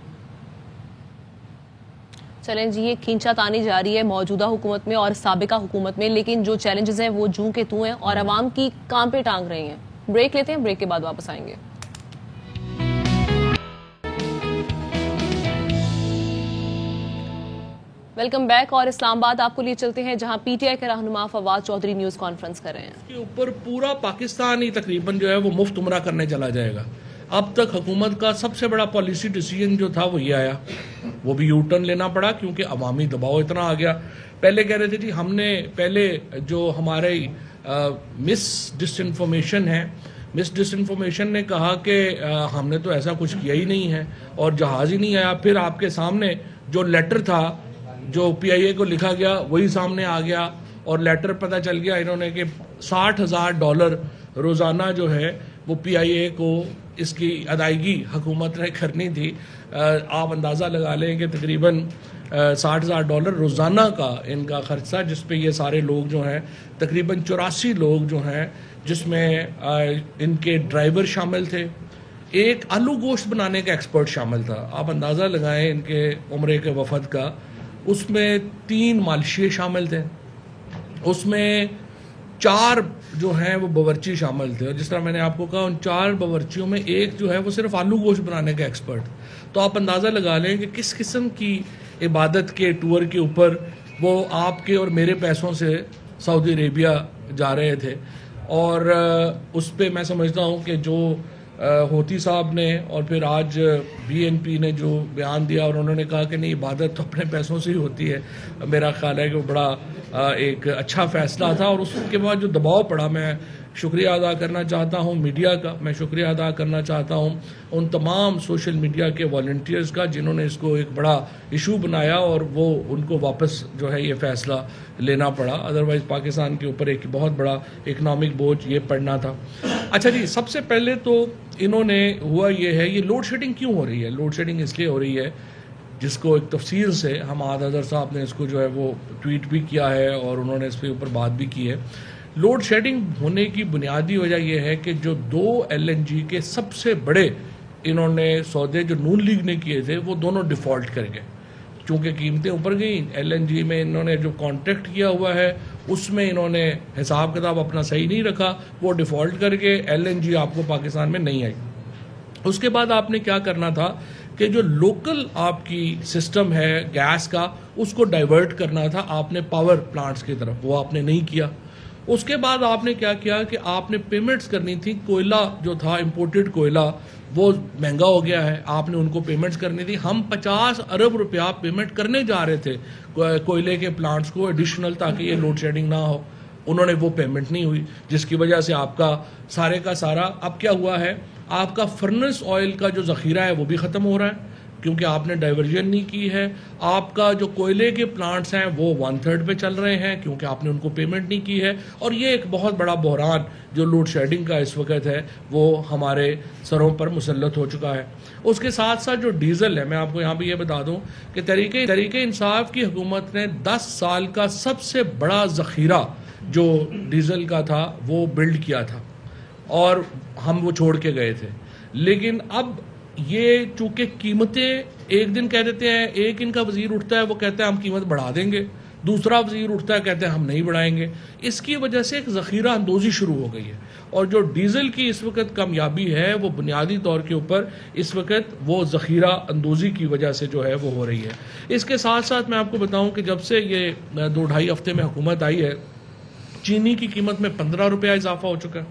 چلیں جی، یہ کھینچا تانی جاری ہے موجودہ حکومت میں اور سابقہ حکومت میں، لیکن جو چیلنجز ہیں وہ جوں کے توں ہیں اور عوام کی کام پہ ٹانگ رہی ہیں۔ بریک لیتے ہیں، بریک کے بعد واپس آئیں گے۔ ویلکم بیک، اور اسلام آباد آپ کو لیے چلتے ہیں جہاں پی ٹی آئی کے رہنما فواد چودھری نیوز کانفرنس کر رہے ہیں۔ اس کے اوپر پورا پاکستان ہی تقریباً جو ہے وہ مفت عمرہ کرنے چلا جائے گا۔ اب تک حکومت کا سب سے بڑا پالیسی ڈیسیجن جو تھا وہ یہ آیا، وہ بھی یو ٹرن لینا پڑا کیونکہ عوامی دباؤ اتنا آ گیا۔ پہلے کہہ رہے تھے جی ہم نے پہلے جو ہمارے مس ڈس انفارمیشن ہے، مس ڈس انفارمیشن نے کہا کہ ہم نے تو ایسا کچھ کیا ہی نہیں ہے اور جہاز ہی نہیں آیا۔ پھر آپ کے سامنے جو لیٹر تھا جو پی آئی اے کو لکھا گیا وہی سامنے آ گیا اور لیٹر پتہ چل گیا انہوں نے کہ $60,000 روزانہ جو ہے وہ پی آئی اے کو اس کی ادائیگی حکومت نے کرنی تھی۔ آپ اندازہ لگا لیں کہ تقریباً $60,000 روزانہ کا ان کا خرچ تھا، جس پہ یہ سارے لوگ جو ہیں تقریباً 84 لوگ جو ہیں، جس میں ان کے ڈرائیور شامل تھے، ایک آلو گوشت بنانے کا ایکسپرٹ شامل تھا۔ آپ اندازہ لگائیں ان کے عمرے کے وفد کا، اس میں 3 مالشیے شامل تھے، اس میں 4 جو ہیں وہ باورچی شامل تھے، اور جس طرح میں نے آپ کو کہا ان 4 باورچیوں میں ایک جو ہے وہ صرف آلو گوشت بنانے کا ایکسپرٹ۔ تو آپ اندازہ لگا لیں کہ کس قسم کی عبادت کے ٹور کے اوپر وہ آپ کے اور میرے پیسوں سے سعودی عربیہ جا رہے تھے۔ اور اس پہ میں سمجھتا ہوں کہ جو ہوتی صاحب نے اور پھر آج بی این پی نے جو بیان دیا اور انہوں نے کہا کہ نہیں عبادت تو اپنے پیسوں سے ہی ہوتی ہے، میرا خیال ہے کہ وہ بڑا ایک اچھا فیصلہ تھا۔ اور اس کے بعد جو دباؤ پڑا، میں شکریہ ادا کرنا چاہتا ہوں میڈیا کا، میں شکریہ ادا کرنا چاہتا ہوں ان تمام سوشل میڈیا کے والنٹیئرز کا جنہوں نے اس کو ایک بڑا ایشو بنایا اور وہ ان کو واپس جو ہے یہ فیصلہ لینا پڑا، ادروائز پاکستان کے اوپر ایک بہت بڑا اکنامک بوجھ یہ پڑنا تھا۔ اچھا جی، سب سے پہلے تو انہوں نے ہوا یہ ہے، یہ لوڈ شیڈنگ کیوں ہو رہی ہے؟ لوڈ شیڈنگ اس لیے ہو رہی ہے جس کو ایک تفصیل سے حماد اظہر صاحب نے اس کو جو ہے وہ ٹویٹ بھی کیا ہے اور انہوں نے اس کے اوپر بات بھی کی ہے۔ لوڈ شیڈنگ ہونے کی بنیادی وجہ یہ ہے کہ جو 2 LNG کے سب سے بڑے انہوں نے سودے جو نون لیگ نے کیے تھے وہ دونوں ڈیفالٹ کر گئے، چونکہ قیمتیں اوپر گئیں۔ LNG میں انہوں نے جو کانٹریکٹ کیا ہوا ہے اس میں انہوں نے حساب کتاب اپنا صحیح نہیں رکھا، وہ ڈیفالٹ کر کے LNG آپ کو پاکستان میں نہیں آئی۔ اس کے بعد آپ نے کیا کرنا تھا کہ جو لوکل آپ کی سسٹم ہے گیس کا اس کو ڈائیورٹ کرنا تھا آپ نے پاور پلانٹس کی طرف، وہ آپ نے نہیں کیا۔ اس کے بعد آپ نے کیا کیا کہ آپ نے پیمنٹس کرنی تھی، کوئلہ جو تھا امپورٹڈ کوئلہ وہ مہنگا ہو گیا ہے، آپ نے ان کو پیمنٹس کرنی تھی۔ ہم 50 ارب روپیہ پیمنٹ کرنے جا رہے تھے کوئلے کے پلانٹس کو ایڈیشنل تاکہ یہ لوڈ شیڈنگ نہ ہو، انہوں نے وہ پیمنٹ نہیں ہوئی، جس کی وجہ سے آپ کا سارے کا سارا اب کیا ہوا ہے، آپ کا فرنس آئل کا جو ذخیرہ ہے وہ بھی ختم ہو رہا ہے کیونکہ آپ نے ڈائیورژن نہیں کی ہے۔ آپ کا جو کوئلے کے پلانٹس ہیں وہ 1/3 پہ چل رہے ہیں کیونکہ آپ نے ان کو پیمنٹ نہیں کی ہے، اور یہ ایک بہت بڑا بحران جو لوڈ شیڈنگ کا اس وقت ہے وہ ہمارے سروں پر مسلط ہو چکا ہے۔ اس کے ساتھ ساتھ جو ڈیزل ہے، میں آپ کو یہاں بھی یہ بتا دوں کہ تحریک انصاف کی حکومت نے 10 سال کا سب سے بڑا ذخیرہ جو ڈیزل کا تھا وہ بلڈ کیا تھا اور ہم وہ چھوڑ کے گئے تھے، لیکن اب یہ چونکہ قیمتیں ایک دن کہہ دیتے ہیں، ایک ان کا وزیر اٹھتا ہے وہ کہتا ہے ہم قیمت بڑھا دیں گے، دوسرا وزیر اٹھتا ہے کہتے ہیں ہم نہیں بڑھائیں گے، اس کی وجہ سے ایک ذخیرہ اندوزی شروع ہو گئی ہے۔ اور جو ڈیزل کی اس وقت کامیابی ہے وہ بنیادی طور کے اوپر اس وقت وہ ذخیرہ اندوزی کی وجہ سے جو ہے وہ ہو رہی ہے۔ اس کے ساتھ ساتھ میں آپ کو بتاؤں کہ جب سے یہ 2-2.5 ہفتے میں حکومت آئی ہے، چینی کی قیمت میں 15 روپیہ اضافہ ہو چکا ہے،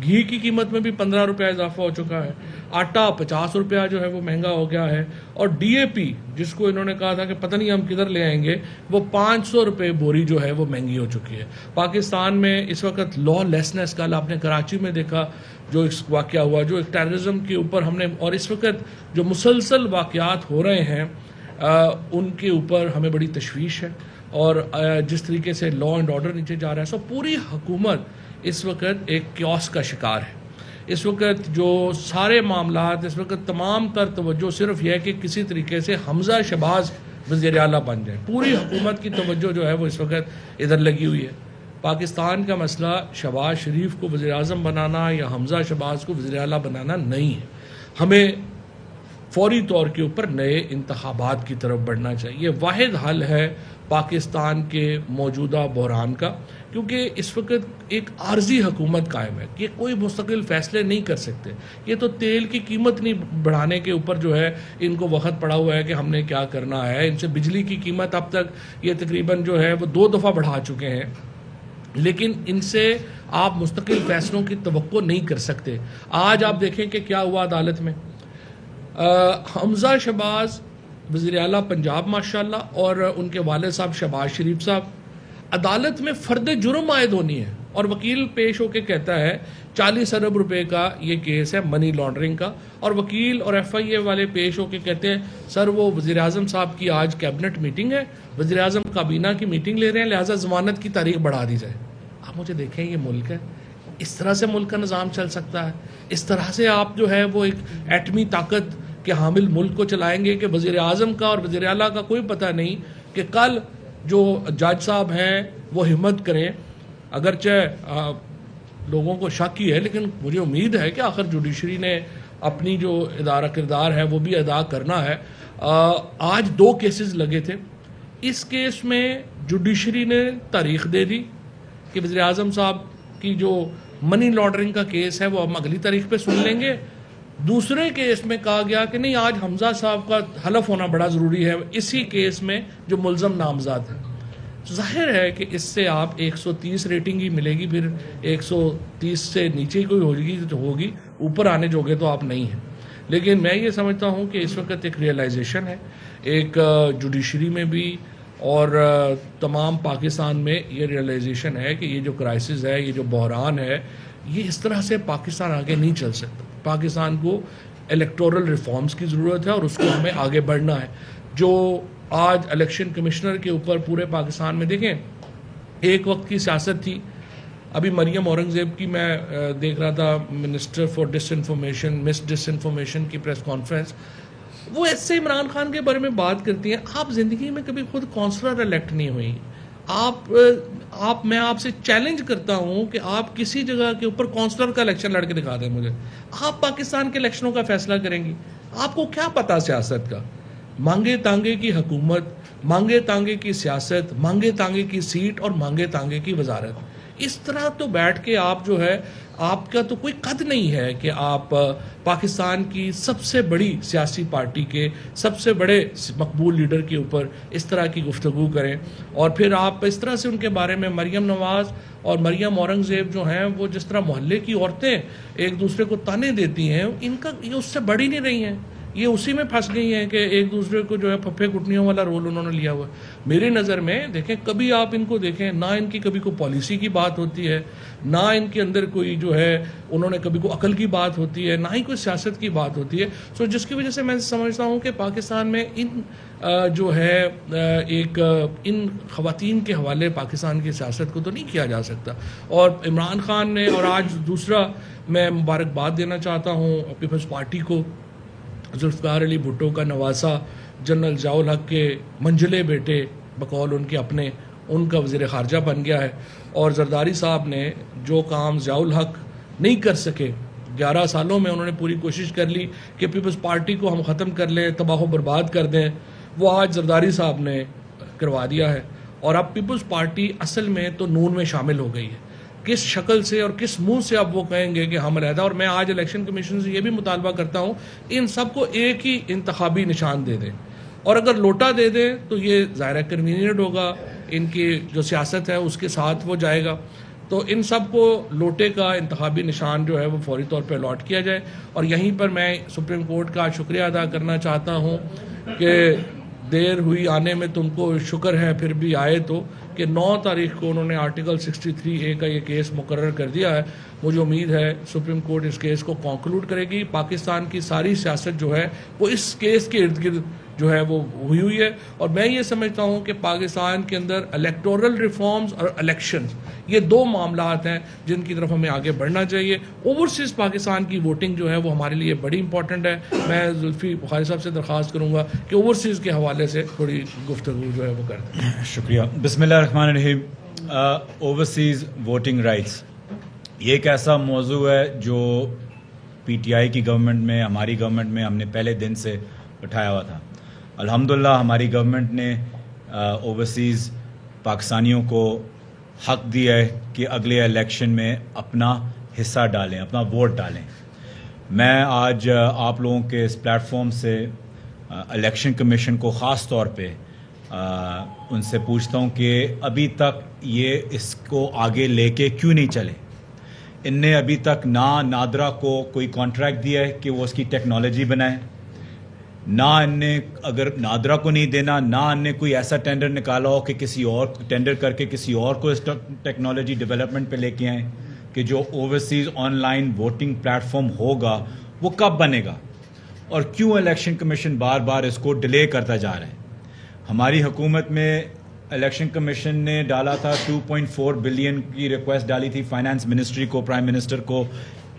گھی کی قیمت میں بھی 15 روپیہ اضافہ ہو چکا ہے, آٹا 50 روپیہ جو ہے وہ مہنگا ہو گیا ہے, اور ڈی اے پی جس کو انہوں نے کہا تھا کہ پتہ نہیں ہم کدھر لے آئیں گے, وہ 500 روپے بوری جو ہے وہ مہنگی ہو چکی ہے. پاکستان میں اس وقت لا لیسنس, کل آپ نے کراچی میں دیکھا جو واقعہ ہوا, جو ایک ٹیررزم کے اوپر ہم نے, اور اس وقت جو مسلسل واقعات ہو رہے ہیں ان کے اوپر ہمیں بڑی تشویش ہے, اور جس طریقے سے لا اینڈ آرڈر نیچے جا رہا ہے, سو پوری حکومت اس وقت ایک کیوس کا شکار ہے. اس وقت جو سارے معاملات, اس وقت تمام تر توجہ صرف یہ ہے کہ کسی طریقے سے حمزہ شہباز وزیر اعلیٰ بن جائیں. پوری حکومت کی توجہ جو ہے وہ اس وقت ادھر لگی ہوئی ہے. پاکستان کا مسئلہ شہباز شریف کو وزیر اعظم بنانا یا حمزہ شہباز کو وزیر اعلیٰ بنانا نہیں ہے. ہمیں فوری طور کے اوپر نئے انتخابات کی طرف بڑھنا چاہیے. یہ واحد حل ہے پاکستان کے موجودہ بحران کا, کیونکہ اس وقت ایک عارضی حکومت قائم ہے. یہ کوئی مستقل فیصلے نہیں کر سکتے. یہ تو تیل کی قیمت نہیں بڑھانے کے اوپر جو ہے ان کو وقت پڑا ہوا ہے کہ ہم نے کیا کرنا ہے. ان سے بجلی کی قیمت اب تک یہ تقریباً جو ہے وہ 2 دفعہ بڑھا چکے ہیں, لیکن ان سے آپ مستقل فیصلوں کی توقع نہیں کر سکتے. آج آپ دیکھیں کہ کیا ہوا عدالت میں. حمزہ شہباز وزیر اعلیٰ پنجاب ماشاءاللہ, اور ان کے والد صاحب شہباز شریف صاحب, عدالت میں فرد جرم عائد ہونی ہے, اور وکیل پیش ہو کے کہتا ہے 40 ارب روپے کا یہ کیس ہے منی لانڈرنگ کا, اور وکیل اور ایف آئی اے والے پیش ہو کے کہتے ہیں سر وہ وزیر اعظم صاحب کی آج کیبنٹ میٹنگ ہے, وزیر اعظم کابینہ کی میٹنگ لے رہے ہیں, لہٰذا ضمانت کی تاریخ بڑھا دی جائے. آپ مجھے دیکھیں یہ ملک ہے, اس طرح سے ملک کا نظام چل سکتا ہے؟ اس طرح سے آپ جو ہے وہ ایک ایٹمی طاقت کے حامل ملک کو چلائیں گے کہ وزیر اعظم کا اور وزیر اعلیٰ کا کوئی پتہ نہیں کہ کل جو جج صاحب ہیں وہ ہمت کریں. اگرچہ لوگوں کو شک ہی ہے, لیکن مجھے امید ہے کہ آخر جوڈیشری نے اپنی جو ادارہ کردار ہے وہ بھی ادا کرنا ہے. آج 2 کیسز لگے تھے. اس کیس میں جوڈیشری نے تاریخ دے دی کہ وزیر اعظم صاحب کی جو منی لانڈرنگ کا کیس ہے وہ ہم اگلی تاریخ پہ سن لیں گے. دوسرے کیس میں کہا گیا کہ نہیں, آج حمزہ صاحب کا حلف ہونا بڑا ضروری ہے اسی کیس میں جو ملزم نامزاد ہیں. ظاہر ہے کہ اس سے آپ 130 ریٹنگ ہی ملے گی, پھر 130 سے نیچے کوئی ہوگی تو ہوگی, اوپر آنے جوگے تو آپ نہیں ہیں. لیکن میں یہ سمجھتا ہوں کہ اس وقت ایک ریئلائزیشن ہے, ایک جوڈیشری میں بھی اور تمام پاکستان میں یہ ریئلائزیشن ہے کہ یہ جو کرائسس ہے, یہ جو بحران ہے, یہ اس طرح سے پاکستان آگے نہیں چل سکتا. پاکستان کو الیکٹورل ریفارمز کی ضرورت ہے اور اس کو ہمیں آگے بڑھنا ہے. جو آج الیکشن کمشنر کے اوپر پورے پاکستان میں دیکھیں, ایک وقت کی سیاست تھی. ابھی مریم اورنگزیب کی میں دیکھ رہا تھا, minister for disinformation, miss disinformation کی پریس کانفرنس, وہ ایسے عمران خان کے بارے میں بات کرتی ہیں. آپ زندگی میں کبھی خود کونسلر الیکٹ نہیں ہوئی. میں آپ سے چیلنج کرتا ہوں کہ آپ کسی جگہ کے اوپر کونسلر کا الیکشن لڑ کے دکھا دیں مجھے. آپ پاکستان کے الیکشنوں کا فیصلہ کریں گی, آپ کو کیا پتا سیاست کا؟ مانگے تانگے کی حکومت, مانگے تانگے کی سیاست, مانگے تانگے کی سیٹ اور مانگے تانگے کی وزارت. اس طرح تو بیٹھ کے آپ جو ہے, آپ کا تو کوئی قد نہیں ہے کہ آپ پاکستان کی سب سے بڑی سیاسی پارٹی کے سب سے بڑے مقبول لیڈر کے اوپر اس طرح کی گفتگو کریں, اور پھر آپ اس طرح سے ان کے بارے میں مریم نواز اور مریم اورنگزیب جو ہیں وہ جس طرح محلے کی عورتیں ایک دوسرے کو تانے دیتی ہیں, ان کا یہ اس سے بڑی نہیں رہی ہیں. یہ اسی میں پھنس گئی ہیں کہ ایک دوسرے کو جو ہے پھپھے کٹنیوں والا رول انہوں نے لیا ہوا ہے. میری نظر میں دیکھیں, کبھی آپ ان کو دیکھیں, نہ ان کی کبھی کوئی پالیسی کی بات ہوتی ہے, نہ ان کے اندر کوئی جو ہے انہوں نے کبھی کوئی عقل کی بات ہوتی ہے, نہ ہی کوئی سیاست کی بات ہوتی ہے. سو جس کی وجہ سے میں سمجھتا ہوں کہ پاکستان میں ان جو ہے ایک ان خواتین کے حوالے پاکستان کی سیاست کو تو نہیں کیا جا سکتا. اور عمران خان نے, اور آج دوسرا میں مبارکباد دینا چاہتا ہوں پیپلز پارٹی کو, ذوالفقار علی بھٹو کا نواسا جنرل ضیاء الحق کے منجلے بیٹے بقول ان کے اپنے, ان کا وزیر خارجہ بن گیا ہے. اور زرداری صاحب نے جو کام ضیاء الحق نہیں کر سکے 11 سالوں میں, انہوں نے پوری کوشش کر لی کہ پیپلز پارٹی کو ہم ختم کر لیں, تباہ و برباد کر دیں, وہ آج زرداری صاحب نے کروا دیا ہے. اور اب پیپلز پارٹی اصل میں تو نون میں شامل ہو گئی ہے. کس شکل سے اور کس منہ سے اب وہ کہیں گے کہ ہم علیحدہ, اور میں آج الیکشن کمیشن سے یہ بھی مطالبہ کرتا ہوں ان سب کو ایک ہی انتخابی نشان دے دیں, اور اگر لوٹا دے دیں تو یہ ظاہر کنوینئنٹ ہوگا, ان کی جو سیاست ہے اس کے ساتھ وہ جائے گا. تو ان سب کو لوٹے کا انتخابی نشان جو ہے وہ فوری طور پہ الاٹ کیا جائے. اور یہیں پر میں سپریم کورٹ کا شکریہ ادا کرنا چاہتا ہوں کہ دیر ہوئی آنے میں تم کو شکر ہے پھر بھی آئے تو، کہ 9 تاریخ کو انہوں نے آرٹیکل 63A کا یہ کیس مقرر کر دیا ہے. مجھے امید ہے سپریم کورٹ اس کیس کو کنکلوڈ کرے گی. پاکستان کی ساری سیاست جو ہے وہ اس کیس کے ارد گرد جو ہے وہ ہوئی ہے. اور میں یہ سمجھتا ہوں کہ پاکستان کے اندر الیکٹورل ریفارمز اور الیکشنز یہ 2 معاملات ہیں جن کی طرف ہمیں آگے بڑھنا چاہیے. اوورسیز پاکستان کی ووٹنگ جو ہے وہ ہمارے لیے بڑی امپورٹنٹ ہے. میں زلفی بخاری صاحب سے درخواست کروں گا کہ اوورسیز کے حوالے سے تھوڑی گفتگو جو ہے وہ کر دیں. شکریہ. بسم اللہ الرحمن الرحیم. اوورسیز ووٹنگ رائٹس یہ ایک ایسا موضوع ہے جو پی ٹی آئی کی گورنمنٹ میں، ہماری گورنمنٹ میں ہم نے پہلے دن سے اٹھایا ہوا تھا. الحمدللہ ہماری گورنمنٹ نے اوورسیز پاکستانیوں کو حق دیا ہے کہ اگلے الیکشن میں اپنا حصہ ڈالیں، اپنا ووٹ ڈالیں. میں آج آپ لوگوں کے اس پلیٹ فارم سے الیکشن کمیشن کو خاص طور پہ ان سے پوچھتا ہوں کہ ابھی تک یہ اس کو آگے لے کے کیوں نہیں چلے. ان نے ابھی تک نہ نادرا کو کوئی کانٹریکٹ دیا ہے کہ وہ اس کی ٹیکنالوجی بنائے، نہ ان نے اگر نادرا کو نہیں دینا، نہ ان نے کوئی ایسا ٹینڈر نکالا ہو کہ کسی اور ٹینڈر کر کے کسی اور کو اس ٹیکنالوجی ڈیولپمنٹ پہ لے کے آئیں کہ جو overseas on line voting plate form ہوگا وہ کب بنے گا. اور کیوں الیکشن کمیشن بار بار اس کو ڈیلے کرتا جا رہا ہے. ہماری حکومت میں الیکشن کمیشن نے ڈالا تھا 2.4 بلین کی ریکویسٹ ڈالی تھی فائنانس منسٹری کو، پرائم منسٹر کو،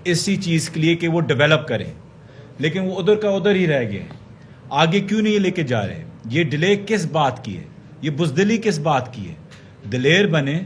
اسی چیز کے لیے کہ وہ ڈیولپ کرے، لیکن وہ ادھر کا ادھر ہی رہ گئے. آگے کیوں نہیں لے کے جا رہے؟ یہ ڈیلے کس بات کی ہے؟ یہ بزدلی کس بات کی ہے؟ دلیر بنے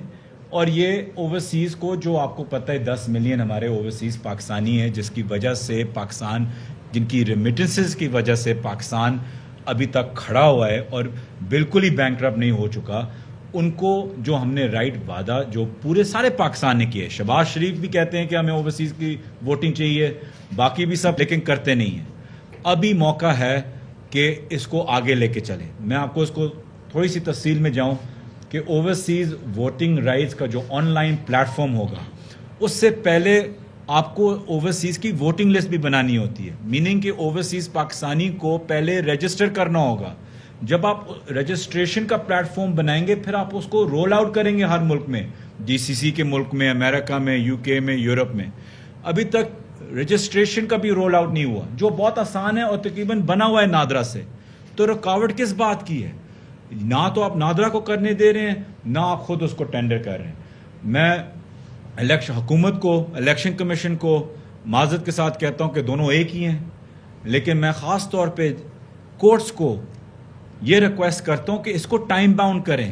اور یہ اوورسیز کو، جو آپ کو پتہ ہے 10 ملین ہمارے اوورسیز پاکستانی ہیں جس کی وجہ سے پاکستان، جن کی ریمیٹنسز کی وجہ سے پاکستان ابھی تک کھڑا ہوا ہے اور بالکل ہی بینکرپٹ نہیں ہو چکا، ان کو جو ہم نے رائٹ وعدہ جو پورے سارے پاکستان نے کیے. شہباز شریف بھی کہتے ہیں کہ ہمیں اوورسیز کی ووٹنگ چاہیے، باقی بھی سب، لیکن کرتے نہیں ہیں. ابھی موقع ہے کہ اس کو آگے لے کے چلیں. میں آپ کو اس کو تھوڑی سی تفصیل میں جاؤں کہ اوورسیز ووٹنگ رائٹس کا جو آن لائن پلیٹ فارم ہوگا اس سے پہلے آپ کو اوورسیز کی ووٹنگ لسٹ بھی بنانی ہوتی ہے. میننگ کہ اوورسیز پاکستانی کو پہلے رجسٹر کرنا ہوگا. جب آپ رجسٹریشن کا پلیٹ فارم بنائیں گے پھر آپ اس کو رول آؤٹ کریں گے ہر ملک میں، جی سی سی کے ملک میں، امریکہ میں، یو کے میں، یورپ میں. ابھی تک رجسٹریشن کا بھی رول آؤٹ نہیں ہوا، جو بہت آسان ہے اور تقریباً بنا ہوا ہے نادرا سے. تو رکاوٹ کس بات کی ہے؟ نہ تو آپ نادرا کو کرنے دے رہے ہیں، نہ آپ خود اس کو ٹینڈر کر رہے ہیں. میں حکومت کو، الیکشن کمیشن کو معذرت کے ساتھ کہتا ہوں کہ دونوں ایک ہی ہیں، لیکن میں خاص طور پہ کورٹس کو یہ ریکویسٹ کرتا ہوں کہ اس کو ٹائم باؤنڈ کریں.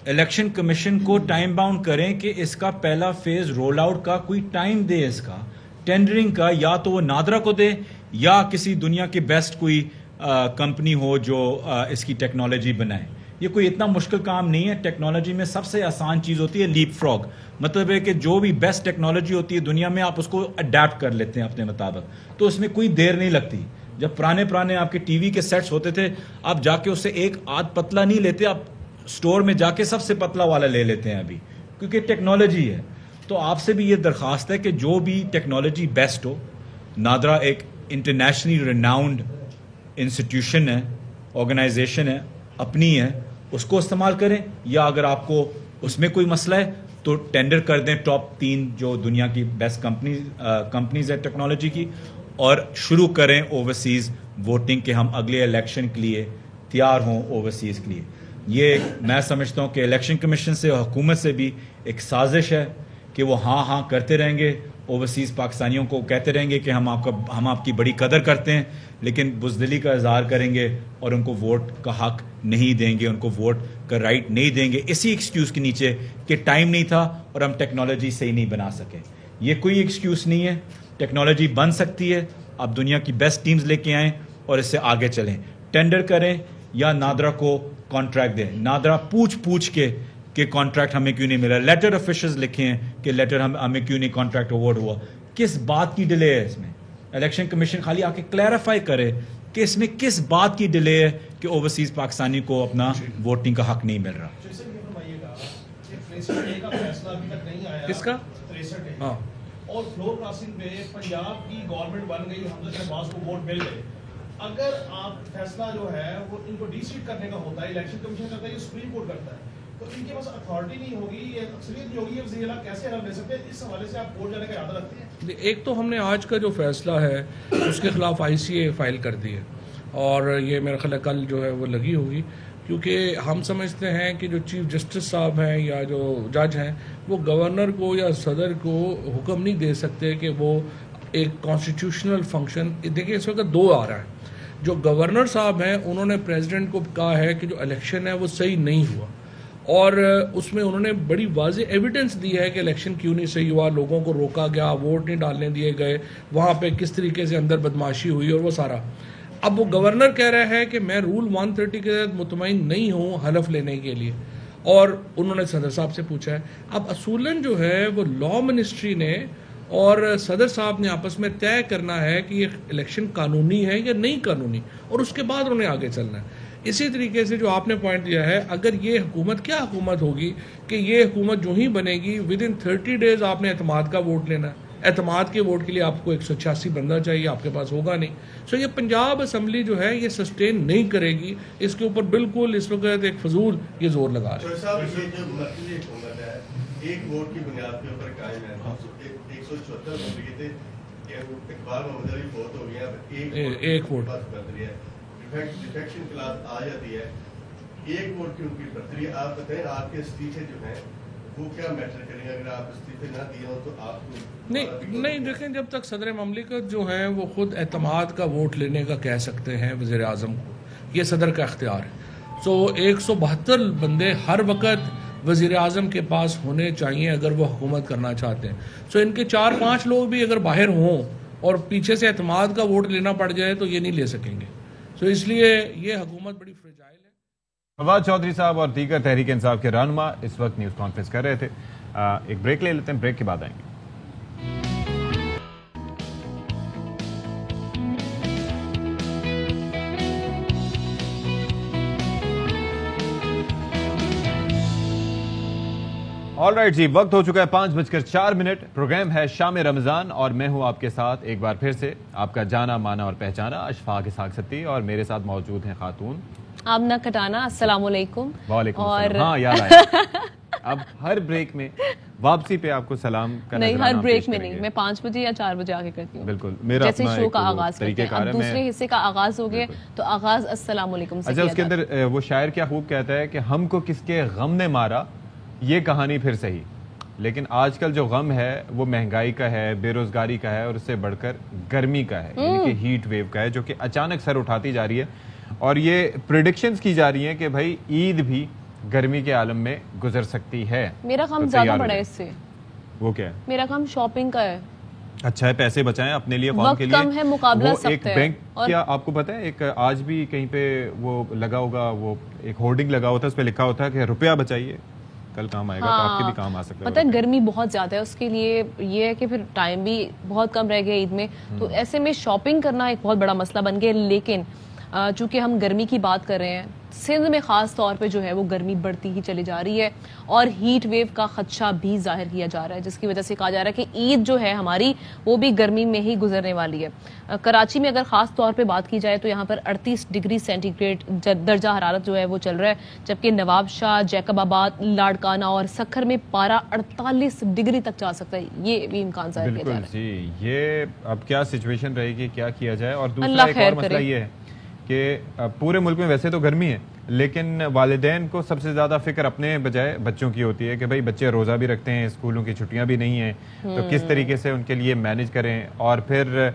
الیکشن کمیشن کو ٹائم باؤنڈ کریں کہ اس کا پہلا فیز رول آؤٹ کا کوئی ٹائم دے، اس کا ٹینڈرنگ کا، یا تو وہ نادرا کو دے یا کسی دنیا کی بیسٹ کوئی کمپنی ہو جو اس کی ٹیکنالوجی بنائے. یہ کوئی اتنا مشکل کام نہیں ہے. ٹیکنالوجی میں سب سے آسان چیز ہوتی ہے لیپ فراگ، مطلب ہے کہ جو بھی بیسٹ ٹیکنالوجی ہوتی ہے دنیا میں آپ اس کو اڈیپٹ کر لیتے ہیں اپنے مطابق، تو اس میں کوئی دیر نہیں لگتی. جب پرانے آپ کے ٹی وی کے سیٹس ہوتے تھے، آپ جا کے اس سے ایک آدھ پتلا نہیں لیتے، آپ اسٹور میں جا کے سب سے پتلا والا لے لیتے ہیں ابھی، کیونکہ ٹیکنالوجی ہے. تو آپ سے بھی یہ درخواست ہے کہ جو بھی ٹیکنالوجی بیسٹ ہو، نادرا ایک انٹرنیشنلی ریناؤنڈ انسٹیٹیوشن ہے، آرگنائزیشن ہے، اپنی ہے، اس کو استعمال کریں. یا اگر آپ کو اس میں کوئی مسئلہ ہے تو ٹینڈر کر دیں ٹاپ 3 جو دنیا کی بیسٹ کمپنیز ہے ٹیکنالوجی کی، اور شروع کریں اوورسیز ووٹنگ کہ ہم اگلے الیکشن کے لیے تیار ہوں اوورسیز کے لیے. یہ میں سمجھتا ہوں کہ الیکشن کمیشن سے اور حکومت سے بھی ایک سازش ہے کہ وہ ہاں کرتے رہیں گے، اوورسیز پاکستانیوں کو کہتے رہیں گے کہ ہم آپ کی بڑی قدر کرتے ہیں، لیکن بزدلی کا اظہار کریں گے اور ان کو ووٹ کا حق نہیں دیں گے، ان کو ووٹ کا رائٹ نہیں دیں گے اسی ایکسکیوز کے نیچے کہ ٹائم نہیں تھا اور ہم ٹیکنالوجی صحیح نہیں بنا سکے. یہ کوئی ایکسکیوز نہیں ہے. ٹیکنالوجی بن سکتی ہے. آپ دنیا کی بیسٹ ٹیمز لے کے آئیں اور اس سے آگے چلیں. ٹینڈر کریں یا نادرا کو کانٹریکٹ دیں. نادرا پوچھ کے کہ کانٹریکٹ ہمیں کیوں نہیں ملا. لیٹر آفیشلز لکھے ہیں کہ لیٹر ہمیں کیوں نہیں کانٹریکٹ اوارڈ ہوا. کس بات کی ڈیلے ہے اس میں؟ الیکشن کمیشن خالی آ کے کلیریفائی کرے کہ اس میں کس بات کی ڈیلے ہے کہ اوورسیز پاکستانی کو اپنا ووٹنگ کا حق نہیں مل رہا. کس کا؟ 63 ہاں اور فلور کراسنگ پہ پنجاب کی گورنمنٹ بن گئی, حمزہ شہباز کو ووٹ مل گئے. اگر آپ فیصلہ جو ہے وہ ان کو ڈی سیٹ کرنے کا ہوتا ہے, الیکشن کمیشن کرتا ہے یا سپریم کورٹ کرتا ہے, تو ان کے پاس اتھارٹی نہیں ہوگی, یہ اکثریت نہیں ہوگی, یہ وزیر اعلیٰ کیسے حل لے سکتے ہیں؟ اس حوالے سے آپ کورٹ جانے کا ارادہ رکھتے ہیں؟ ایک تو ہم نے آج کا جو فیصلہ ہے اس کے خلاف ICA فائل کر دی ہے, اور یہ میرا خیال ہے کل جو ہے وہ لگی ہوگی, کیونکہ ہم سمجھتے ہیں کہ جو چیف جسٹس صاحب ہیں یا جو جج ہیں وہ گورنر کو یا صدر کو حکم نہیں دے سکتے کہ وہ ایک کانسٹیٹیوشنل فنکشن, دیکھیں اس وقت 2 آ رہا ہے. جو گورنر صاحب ہیں انہوں نے پریزیڈنٹ کو کہا ہے کہ جو الیکشن ہے وہ صحیح نہیں ہوا, اور اس میں انہوں نے بڑی واضح ایویڈنس دی ہے کہ الیکشن کیوں نہیں صحیح ہوا, لوگوں کو روکا گیا, ووٹ نہیں ڈالنے دیے گئے, وہاں پہ کس طریقے سے اندر بدماشی ہوئی اور وہ سارا. اب وہ گورنر کہہ رہا ہے کہ میں رول 130 کے تحت مطمئن نہیں ہوں حلف لینے کے لیے, اور انہوں نے صدر صاحب سے پوچھا ہے. اب اصولاً جو ہے وہ لا منسٹری نے اور صدر صاحب نے آپس میں طے کرنا ہے کہ یہ الیکشن قانونی ہے یا نہیں قانونی, اور اس کے بعد انہوں نے آگے چلنا ہے. اسی طریقے سے جو آپ نے پوائنٹ دیا ہے, اگر یہ حکومت کیا حکومت ہوگی کہ یہ حکومت جو ہی بنے گی ودن 30 days آپ نے اعتماد کا ووٹ لینا ہے. اعتماد کے ووٹ کے لیے آپ کو 186 بندہ چاہیے, آپ کے پاس ہوگا نہیں. سو یہ پنجاب اسمبلی جو ہے یہ سسٹین نہیں کرے گی, اس کے اوپر بالکل اس وقت ایک فضول یہ زور لگا رہے ہیں. ایک ووٹ کی بنیاد کے اوپر قائم ہے, 174 ممبر تھے, اقبال محمد علی فوت ہو گیا, ایک ووٹ بن رہی ہے, ڈیفیکشن کلاس آ جاتی ہے, ایک ووٹ کی ان کی برتری. آپ بتائیں آپ کے استعفے جو ہیں وہ کیا میٹر کریں گے؟ اگر آپ استعفے نہ دیے ہوں تو آپ کو نہیں دیکھیں, جب تک صدر مملکت جو ہیں وہ خود اعتماد کا ووٹ لینے کا کہہ سکتے ہیں وزیر اعظم کو, یہ صدر کا اختیار ہے. سو 172 بندے ہر وقت وزیر اعظم کے پاس ہونے چاہیے اگر وہ حکومت کرنا چاہتے ہیں. سو ان کے 4-5 لوگ بھی اگر باہر ہوں اور پیچھے سے اعتماد کا ووٹ لینا پڑ جائے تو یہ نہیں لے سکیں گے. سو اس لیے یہ حکومت بڑی فریجائل ہے. فواد چودھری صاحب اور دیگر تحریک انصاف کے رہنما اس وقت نیوز کانفرنس کر رہے تھے. ایک بریک لے لیتے ہیں, بریک کے بعد آئیں گے. آل رائٹ جی, وقت ہو چکا ہے 5:04. پروگرام ہے شام رمضان اور میں ہوں آپ کے ساتھ ایک بار پھر سے آپ کا جانا مانا اور پہچانا اشفاق اسحاق ستی, اور میرے ساتھ موجود ہیں خاتون آمنہ کٹانہ. السلام علیکم. وعلیکم السلام. ہاں یاد آیا, اب ہر بریک میں واپسی پہ آپ کو سلام کا نہیں, ہر بریک میں نہیں, میں 5 بجے یا 4 بجے آگے کرتی ہوں. بالکل, میرا جیسے شو کا آغاز کرتے ہیں. اب دوسرے حصے کا آغاز ہو گیا تو آغاز السلام علیکم سے. اچھا, اس کے اندر وہ شاعر کیا خوب کہتا ہے کہ ہم کو کس کے غم نے مارا, یہ کہانی پھر صحیح. لیکن آج کل جو غم ہے وہ مہنگائی کا ہے, بے روزگاری کا ہے, اور اس سے بڑھ کر گرمی کا ہے, یعنی کہ ہیٹ ویو کا ہے, جو کہ اچانک سر اٹھاتی جا رہی ہے. اور یہ پریڈکشنز کی جا رہی ہیں کہ بھائی عید بھی گرمی کے عالم میں گزر سکتی ہے. میرا کام زیادہ بڑا ہے اس سے. وہ کیا ہے؟ میرا کام شاپنگ کا ہے. اچھا ہے, پیسے بچائیں اپنے لیے, قوم کے لیے. وقت کم ہے, مقابلہ سخت ہے. بینک کیا آپ کو پتا ہے, ایک آج بھی کہیں پہ وہ لگا ہوگا, وہ ایک ہورڈنگ لگا ہوتا ہے, اس پہ لکھا ہوتا ہے کہ روپیہ بچائیے, کل کام آئے گا. تو آپ کے بھی کام آ سکتا ہے. پتہ ہے گرمی بہت زیادہ ہے, اس کے لیے یہ ہے کہ پھر ٹائم بھی بہت کم رہ گیا عید میں, تو ایسے میں شاپنگ کرنا ایک بہت بڑا مسئلہ بن گیا. لیکن چونکہ ہم گرمی کی بات کر رہے ہیں, سندھ میں خاص طور پہ جو ہے وہ گرمی بڑھتی ہی چلی جا رہی ہے, اور ہیٹ ویو کا خدشہ بھی ظاہر کیا جا رہا ہے, جس کی وجہ سے کہا جا رہا ہے کہ عید جو ہے ہماری وہ بھی گرمی میں ہی گزرنے والی ہے. کراچی میں اگر خاص طور پہ بات کی جائے تو یہاں پر 38 ڈگری سینٹی گریڈ درجہ حرارت جو ہے وہ چل رہا ہے, جبکہ نواب شاہ, جیکب آباد, لاڑکانہ اور سکھر میں پارہ 48 ڈگری تک جا سکتا ہے. یہ بھی امکان ظاہر کیا جا رہا ہے. جی, یہ اب کیا سچویشن رہے گی, کیا کیا جائے. اور دوسرا ایک اور مسئلہ یہ ہے کہ پورے ملک میں ویسے تو گرمی ہے, لیکن والدین کو سب سے زیادہ فکر اپنے بجائے بچوں کی ہوتی ہے کہ بھائی بچے روزہ بھی رکھتے ہیں, اسکولوں کی چھٹیاں بھی نہیں ہیں, تو کس طریقے سے ان کے لیے مینیج کریں. اور پھر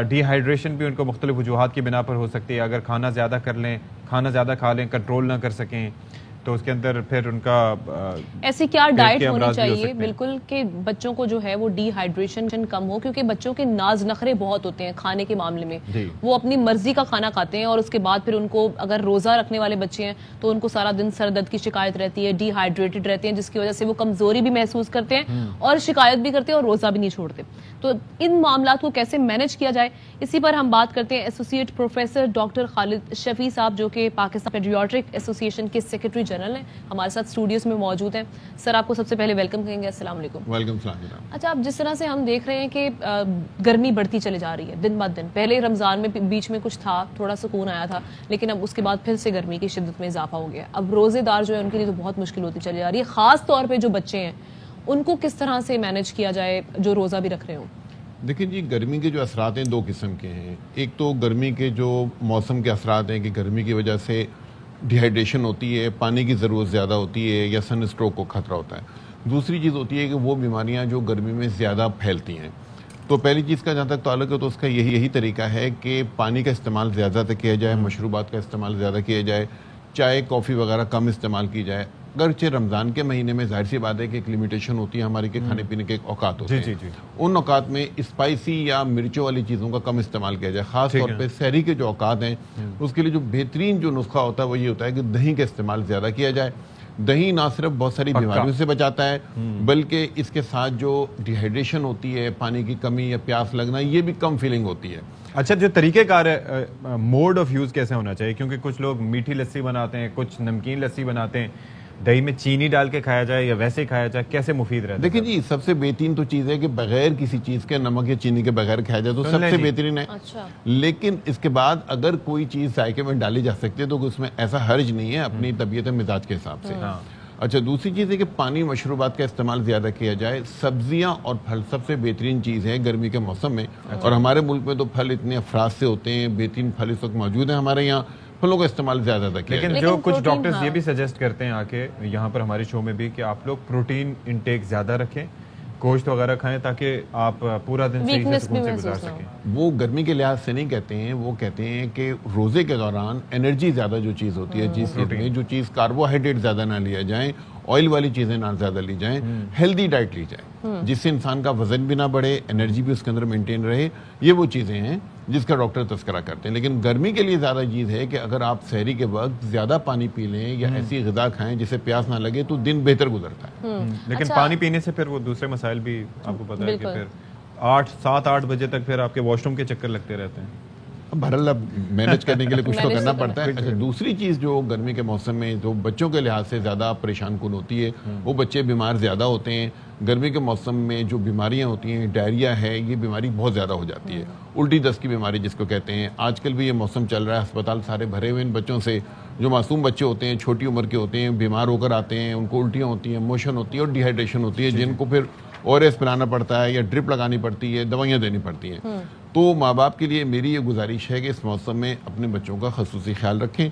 ڈی ہائیڈریشن بھی ان کو مختلف وجوہات کی بنا پر ہو سکتی ہے. اگر کھانا زیادہ کر لیں, کھانا زیادہ کھا لیں, کنٹرول نہ کر سکیں, تو اس کے اندر پھر ان کا ایسی کیا ڈائٹ ہونی چاہیے بالکل کہ بچوں کو جو ہے وہ ڈی ہائیڈریشن کم ہو, کیونکہ بچوں کے ناز نخرے بہت ہوتے ہیں کھانے کے معاملے میں. وہ اپنی مرضی کا کھانا کھاتے ہیں, اور اس کے بعد پھر ان کو اگر روزہ رکھنے والے بچے ہیں تو ان کو سارا دن سر درد کی شکایت رہتی ہے, ڈی ہائیڈریٹڈ رہتے ہیں, جس کی وجہ سے وہ کمزوری بھی محسوس کرتے ہیں اور شکایت بھی کرتے ہیں اور روزہ بھی نہیں چھوڑتے. تو ان معاملات کو کیسے مینج کیا جائے, اسی پر ہم بات کرتے ہیں ایسوسیٹ پروفیسر ڈاکٹر خالد شفیع صاحب, جو کہ پاکستان پیڈیاٹرک ایسوسی ایشن کے سیکرٹری جنرل ہیں, ہمارے ساتھ اسٹوڈیوز میں موجود ہیں. سر آپ کو سب سے پہلے ویلکم کہیں گے. السلام علیکم. وعلیکم السلام. اچھا, آپ جس طرح سے ہم دیکھ رہے ہیں کہ گرمی بڑھتی چلی جا رہی ہے دن بعد دن, پہلے رمضان میں بیچ میں کچھ تھا, تھوڑا سکون آیا تھا, لیکن اب اس کے بعد پھر سے گرمی کی شدت میں اضافہ ہو گیا. اب روزے دار جو ہے ان کے لیے تو بہت مشکل ہوتی چلی جا رہی ہے, خاص طور پہ جو بچے ہیں ان کو کس طرح سے مینیج کیا جائے جو روزہ بھی رکھ رہے ہوں. دیکھیں جی, گرمی کے جو اثرات ہیں دو قسم کے ہیں. ایک تو گرمی کے جو موسم کے اثرات ہیں کہ گرمی کی وجہ سے ڈی ہائیڈریشن ہوتی ہے, پانی کی ضرورت زیادہ ہوتی ہے یا سن اسٹروک کو خطرہ ہوتا ہے. دوسری چیز ہوتی ہے کہ وہ بیماریاں جو گرمی میں زیادہ پھیلتی ہیں. تو پہلی چیز کا جہاں تک تعلق ہے تو اس کا یہی طریقہ ہے کہ پانی کا استعمال زیادہ تک کیا جائے, مشروبات کا استعمال زیادہ کیا جائے, چائے کافی وغیرہ کم استعمال کی جائے. اگرچہ رمضان کے مہینے میں ظاہر سی بات ہے کہ ایک لمیٹیشن ہوتی ہے ہماری کے کھانے پینے کے ایک اوقات ہوتے ہیں, ان اوقات میں اسپائسی یا مرچوں والی چیزوں کا کم استعمال کیا جائے. خاص طور پہ سحری کے جو اوقات ہیں اس کے لیے جو بہترین جو نسخہ ہوتا ہے وہ یہ ہوتا ہے کہ دہی کا استعمال زیادہ کیا جائے. دہی نہ صرف بہت ساری بیماریوں سے بچاتا ہے بلکہ اس کے ساتھ جو ڈی ہائیڈریشن ہوتی ہے, پانی کی کمی یا پیاس لگنا, یہ بھی کم فیلنگ ہوتی ہے. اچھا, جو طریقہ کار ہے, موڈ آف یوز کیسے ہونا چاہیے؟ کیونکہ کچھ لوگ میٹھی لسی بناتے ہیں, کچھ نمکین لسی بناتے ہیں, دہی میں چینی ڈال کے کھایا جائے یا ویسے ہی کھایا جائے, کیسے مفید رہتا ہے؟ دیکھیں جی, سب سے بہترین تو چیز ہے کہ بغیر کسی چیز کے, نمک یا چینی کے بغیر کھایا جائے تو سب سے بہترین ہے. لیکن اس کے بعد اگر کوئی چیز ذائقے میں ڈالی جا سکتی ہے تو اس میں ایسا حرج نہیں ہے اپنی طبیعت مزاج کے حساب سے. اچھا, دوسری چیز ہے کہ پانی مشروبات کا استعمال زیادہ کیا جائے. سبزیاں اور پھل سب سے بہترین چیز ہے گرمی کے موسم میں, اور ہمارے ملک میں تو پھل اتنے افراد سے ہوتے ہیں, بہترین پھل اس وقت موجود ہیں ہمارے یہاں, پھلوں کا استعمال زیادہ تھا کیا. لیکن جو کچھ ڈاکٹرز یہ بھی سجیسٹ کرتے ہیں آ کے یہاں پر ہمارے شو میں بھی کہ آپ لوگ پروٹین انٹیک زیادہ رکھیں, گوشت وغیرہ کھائیں تاکہ آپ پورا دن صحیح سے سکون سے گزار سکیں. وہ گرمی کے لحاظ سے نہیں کہتے ہیں, وہ کہتے ہیں کہ روزے کے دوران انرجی زیادہ جو چیز ہوتی ہے, جس میں جو چیز کاربوہائیڈریٹ زیادہ نہ لیا جائیں, آئل والی چیزیں نہ زیادہ لی جائیں, ہیلدی ڈائٹ لی جائے جس سے انسان کا وزن بھی نہ بڑھے, انرجی بھی اس کے اندر مینٹین رہے. یہ وہ چیزیں ہیں جس کا ڈاکٹر تذکرہ کرتے ہیں. لیکن گرمی کے لیے زیادہ چیز ہے کہ اگر آپ سحری کے وقت زیادہ پانی پی لیں یا ایسی غذا کھائیں جسے پیاس نہ لگے تو دن بہتر گزرتا ہے. لیکن پانی پینے سے پھر وہ دوسرے مسائل بھی آپ کو پتا ہے کہ پھر 7-8 بجے تک پھر آپ کے واش روم کے چکر لگتے رہتے ہیں. بہرحال اب مینج کرنے کے لیے کچھ تو کرنا پڑتا ہے. اچھا, دوسری چیز جو گرمی کے موسم میں جو بچوں کے لحاظ سے زیادہ پریشان کن ہوتی ہے, وہ بچے بیمار زیادہ ہوتے ہیں. گرمی کے موسم میں جو بیماریاں ہوتی ہیں, ڈائریا ہے, یہ بیماری بہت زیادہ ہو جاتی ہے. الٹی دست کی بیماری جس کو کہتے ہیں. آج کل بھی یہ موسم چل رہا ہے, اسپتال سارے بھرے ہوئے ان بچوں سے. جو معصوم بچے ہوتے ہیں, چھوٹی عمر کے ہوتے ہیں, بیمار ہو کر آتے ہیں, ان کو الٹیاں ہوتی ہیں, موشن ہوتی ہے اور ڈی ہائیڈریشن ہوتی ہے, جن کو پھر ORS پلانا پڑتا ہے یا ڈرپ لگانی پڑتی ہے, دوائیاں دینی پڑتی ہیں. تو ماں باپ کے لیے میری یہ گزارش ہے کہ اس موسم میں اپنے بچوں کا خصوصی خیال رکھیں.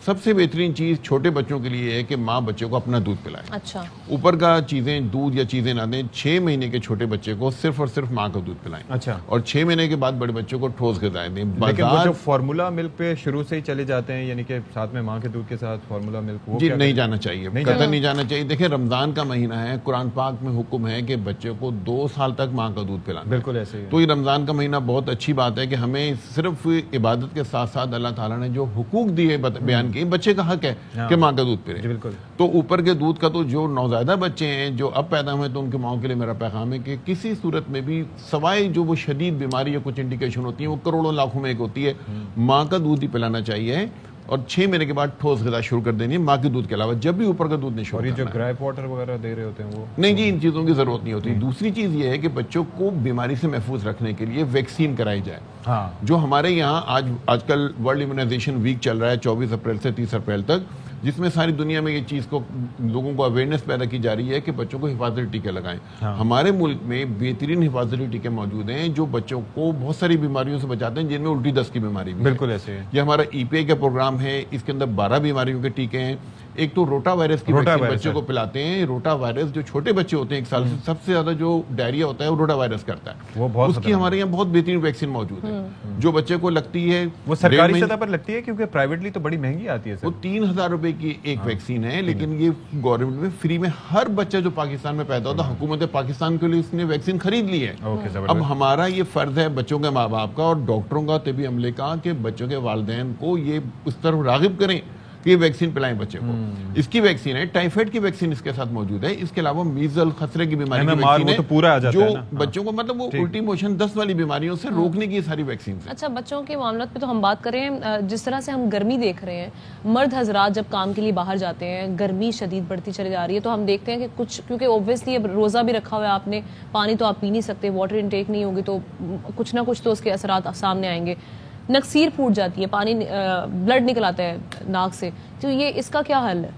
سب سے بہترین چیز چھوٹے بچوں کے لیے ہے کہ ماں بچے کو اپنا دودھ پلائے. اچھا, اوپر کا چیزیں دودھ یا چیزیں نہ دیں. 6 مہینے کے چھوٹے بچے کو صرف اور صرف ماں کا دودھ پلائیں. اچھا, اور 6 مہینے کے بعد بڑے بچوں کو ٹھوس غذائیں دیں. لیکن وہ جو فارمولا ملک پہ شروع سے ہی چلے جاتے ہیں, یعنی کہ ساتھ میں ماں کے دودھ کے ساتھ فارمولا ملک, وہ جی نہیں جانا چاہیے, قطعاً نہیں جانا چاہیے. دیکھیں, رمضان کا مہینہ ہے, قرآن پاک میں حکم ہے کہ بچے کو 2 سال تک ماں کا دودھ پلانا. بالکل ایسے ہی. تو یہ رمضان کا مہینہ بہت اچھی بات ہے کہ ہمیں صرف عبادت کے ساتھ ساتھ اللہ تعالیٰ نے جو حقوق دیے بیان کیے, بچے کا حق ہے کہ ماں کا دودھ پی. بالکل. تو اوپر کے دودھ کا تو جو نوزائیدہ بچے ہیں جو اب پیدا ہوئے, تو ان کے ماؤں کے لیے میرا پیغام ہے کہ کسی صورت میں بھی سوائے جو وہ شدید بیماری یا کچھ انڈیکیشن ہوتی ہیں, وہ کروڑوں لاکھوں میں ایک ہوتی ہے, ماں کا دودھ ہی پلانا چاہیے. اور 6 مہینے کے بعد ٹھوس غذا شروع کر دینی ہے ماں کے دودھ کے علاوہ, جب بھی اوپر کا دودھ نہیں شروع. اور یہ جو گریپ واٹر وغیرہ دے رہے ہوتے ہیں وہ نہیں جی, ان چیزوں کی ضرورت نہیں ہوتی. دوسری چیز یہ ہے کہ بچوں کو بیماری سے محفوظ رکھنے کے لیے ویکسین کرائی جائے. جو ہمارے یہاں آج کل ورلڈ امیونائزیشن ویک چل رہا ہے 24 اپریل سے 30 اپریل تک, جس میں ساری دنیا میں یہ چیز کو لوگوں کو اویئرنیس پیدا کی جا رہی ہے کہ بچوں کو حفاظتی ٹیکے لگائیں. ہمارے ملک میں بہترین حفاظتی ٹیکے موجود ہیں جو بچوں کو بہت ساری بیماریوں سے بچاتے ہیں, جن میں الٹی دست کی بیماری بھی. بالکل ایسے ہے. یہ ہمارا EPA کا پروگرام ہے, اس کے اندر 12 بیماریوں کے ٹیکے ہیں. ایک تو روٹا وائرس کی ویکسین بچوں کو پلاتے ہیں. روٹا وائرس جو چھوٹے بچے ہوتے ہیں 1 سال سے, سب سے زیادہ جو ڈائریا ہوتا ہے وہ روٹا وائرس کرتا ہے. اس کی ہمارے یہاں بہت بہترین ویکسین موجود ہے جو بچے کو لگتی ہے. وہ سرکاری سطح پر لگتی ہے کیونکہ پرائیویٹلی تو بڑی مہنگی آتی ہے. وہ 3000 روپے کی ایک ویکسین ہے, لیکن یہ گورنمنٹ میں فری میں ہر بچہ جو پاکستان میں پیدا ہوتا ہے, حکومت پاکستان کے لیے اس نے ویکسین خرید لی ہے. اب ہمارا یہ فرض ہے بچوں کے ماں باپ کا اور ڈاکٹروں کا, طبی عملے کا, کہ بچوں کے والدین کو یہ اس طرف راغب کریں کہ یہ ویکسین پلائیں بچے کو. اس کی ویکسین ہے, ٹائیفائڈ کی ویکسین اس کے ساتھ موجود ہے, اس کے علاوہ میزل خسرے کی بیماری کی ویکسین ہے جو بچوں کو مطلب وہ الٹی موشن دست والی بیماریوں سے روکنے کی ساری ویکسین ہے. اچھا, بچوں کے معاملات پہ تو ہم بات کریں, جس طرح سے ہم گرمی دیکھ رہے ہیں, مرد حضرات جب کام کے لیے باہر جاتے ہیں, گرمی شدید بڑھتی چلی جا رہی ہے, تو ہم دیکھتے ہیں کہ کچھ, کیونکہ اوبویسلی اب روزہ بھی رکھا ہوا ہے آپ نے, پانی تو آپ پی نہیں سکتے, واٹر انٹیک نہیں ہوگی تو کچھ نہ کچھ تو اس کے اثرات سامنے آئیں گے. نکسیر پھوٹ جاتی ہے, پانی بلڈ نکل آتا ہے ناک سے, تو یہ اس کا کیا حل ہے؟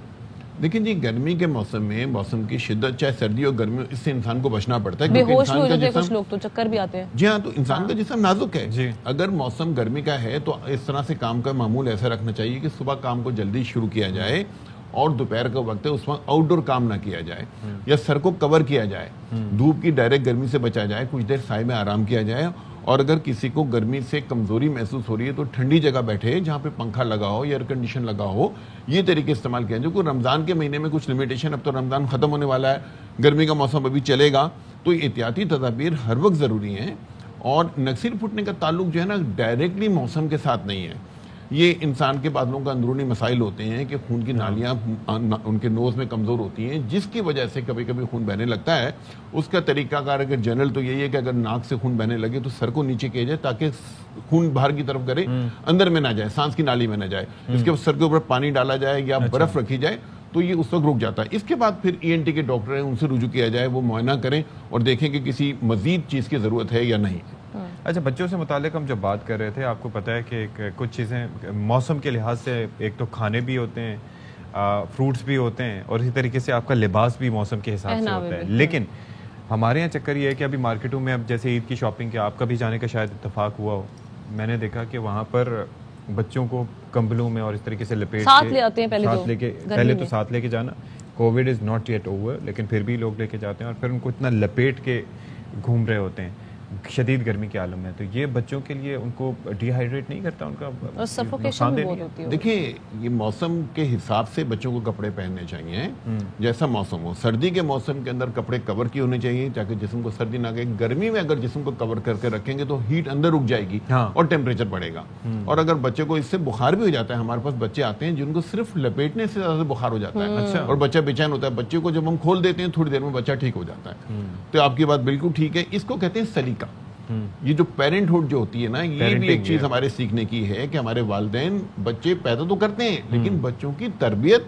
دیکھیں جی, گرمی کے موسم میں موسم کی شدت, چاہے سردی اور گرمی, اس سے انسان کو بچنا پڑتا ہے, بے ہوش بھی ہو جاتے ہیں کچھ لوگ, تو چکر بھی آتے ہیں. جی ہاں, تو انسان کا جسم نازک ہے. اگر موسم گرمی کا ہے تو اس طرح سے کام کا معمول ایسا رکھنا چاہیے کہ صبح کام کو جلدی شروع کیا جائے, اور دوپہر کا وقت ہے اس وقت آؤٹ ڈور کام نہ کیا جائے, یا سر کو کور کیا جائے, دھوپ کی ڈائریکٹ گرمی سے بچا جائے, کچھ دیر سائے میں آرام کیا جائے, اور اگر کسی کو گرمی سے کمزوری محسوس ہو رہی ہے تو ٹھنڈی جگہ بیٹھے جہاں پہ پنکھا لگا ہو یا ایئر کنڈیشن لگا ہو. یہ طریقے استعمال کیا جائے. جو رمضان کے مہینے میں کچھ لمیٹیشن, اب تو رمضان ختم ہونے والا ہے, گرمی کا موسم ابھی چلے گا, تو احتیاطی تدابیر ہر وقت ضروری ہیں. اور نکسیر پھوٹنے کا تعلق جو ہے نا ڈائریکٹلی موسم کے ساتھ نہیں ہے, یہ انسان کے بادلوں کا اندرونی مسائل ہوتے ہیں کہ خون کی نالیاں ان کے نوز میں کمزور ہوتی ہیں, جس کی وجہ سے کبھی کبھی خون بہنے لگتا ہے. اس کا طریقہ کار اگر جنرل تو یہی ہے کہ اگر ناک سے خون بہنے لگے تو سر کو نیچے کیا جائے تاکہ خون باہر کی طرف کرے, اندر میں نہ جائے, سانس کی نالی میں نہ جائے. اس کے بعد سر کے اوپر پانی ڈالا جائے یا برف رکھی جائے تو یہ اس وقت رک جاتا ہے. اس کے بعد پھر ENT کے ڈاکٹر ہیں, ان سے رجوع کیا جائے, وہ معائنہ کریں اور دیکھیں کہ کسی مزید چیز کی ضرورت ہے یا نہیں. اچھا, بچوں سے متعلق ہم جب بات کر رہے تھے, آپ کو پتہ ہے کہ کچھ چیزیں موسم کے لحاظ سے, ایک تو کھانے بھی ہوتے ہیں, فروٹس بھی ہوتے ہیں, اور اسی طریقے سے آپ کا لباس بھی موسم کے حساب سے ہوتا ہے. لیکن ہمارے یہاں چکر یہ ہے کہ ابھی مارکیٹوں میں, اب جیسے عید کی شاپنگ کے آپ کا بھی جانے کا شاید اتفاق ہوا ہو, میں نے دیکھا کہ وہاں پر بچوں کو کمبلوں میں اور اس طریقے سے لپیٹ کے پہلے تو ساتھ لے کے جانا. Covid is not yet over, لیکن پھر بھی لوگ لے کے جاتے ہیں اور پھر ان کو اتنا لپیٹ کے گھوم رہے ہوتے ہیں شدید گرمی کے عالم میں. تو یہ بچوں کے لیے ان کو ڈی ہائیڈریٹ نہیں کرتا, ان کا سفوکیشن بہت ہوتی ہے. دیکھیں, یہ موسم کے حساب سے بچوں کو کپڑے پہننے چاہیے جیسا موسم ہو. سردی کے موسم کے اندر کپڑے کور کی ہونے چاہیے تاکہ جسم کو سردی نہ لگے. گرمی میں اگر جسم کو کور کر کے رکھیں گے تو ہیٹ اندر رک جائے گی اور ٹیمپریچر بڑھے گا. اور اگر بچے کو اس سے بخار بھی ہو جاتا ہے, ہمارے پاس بچے آتے ہیں جن کو صرف لپیٹنے سے زیادہ بخار ہو جاتا ہے اور بچہ بے چین ہوتا ہے. بچے کو جب ہم کھول دیتے ہیں تھوڑی دیر میں بچہ ٹھیک ہو جاتا ہے. تو آپ کی بات بالکل ٹھیک ہے. اس کو کہتے ہیں سلیقہ. یہ جو پیرنٹ ہوڈ جو ہوتی ہے نا, یہ بھی ایک چیز ہمارے سیکھنے کی ہے کہ ہمارے والدین بچے پیدا تو کرتے ہیں, لیکن بچوں کی تربیت,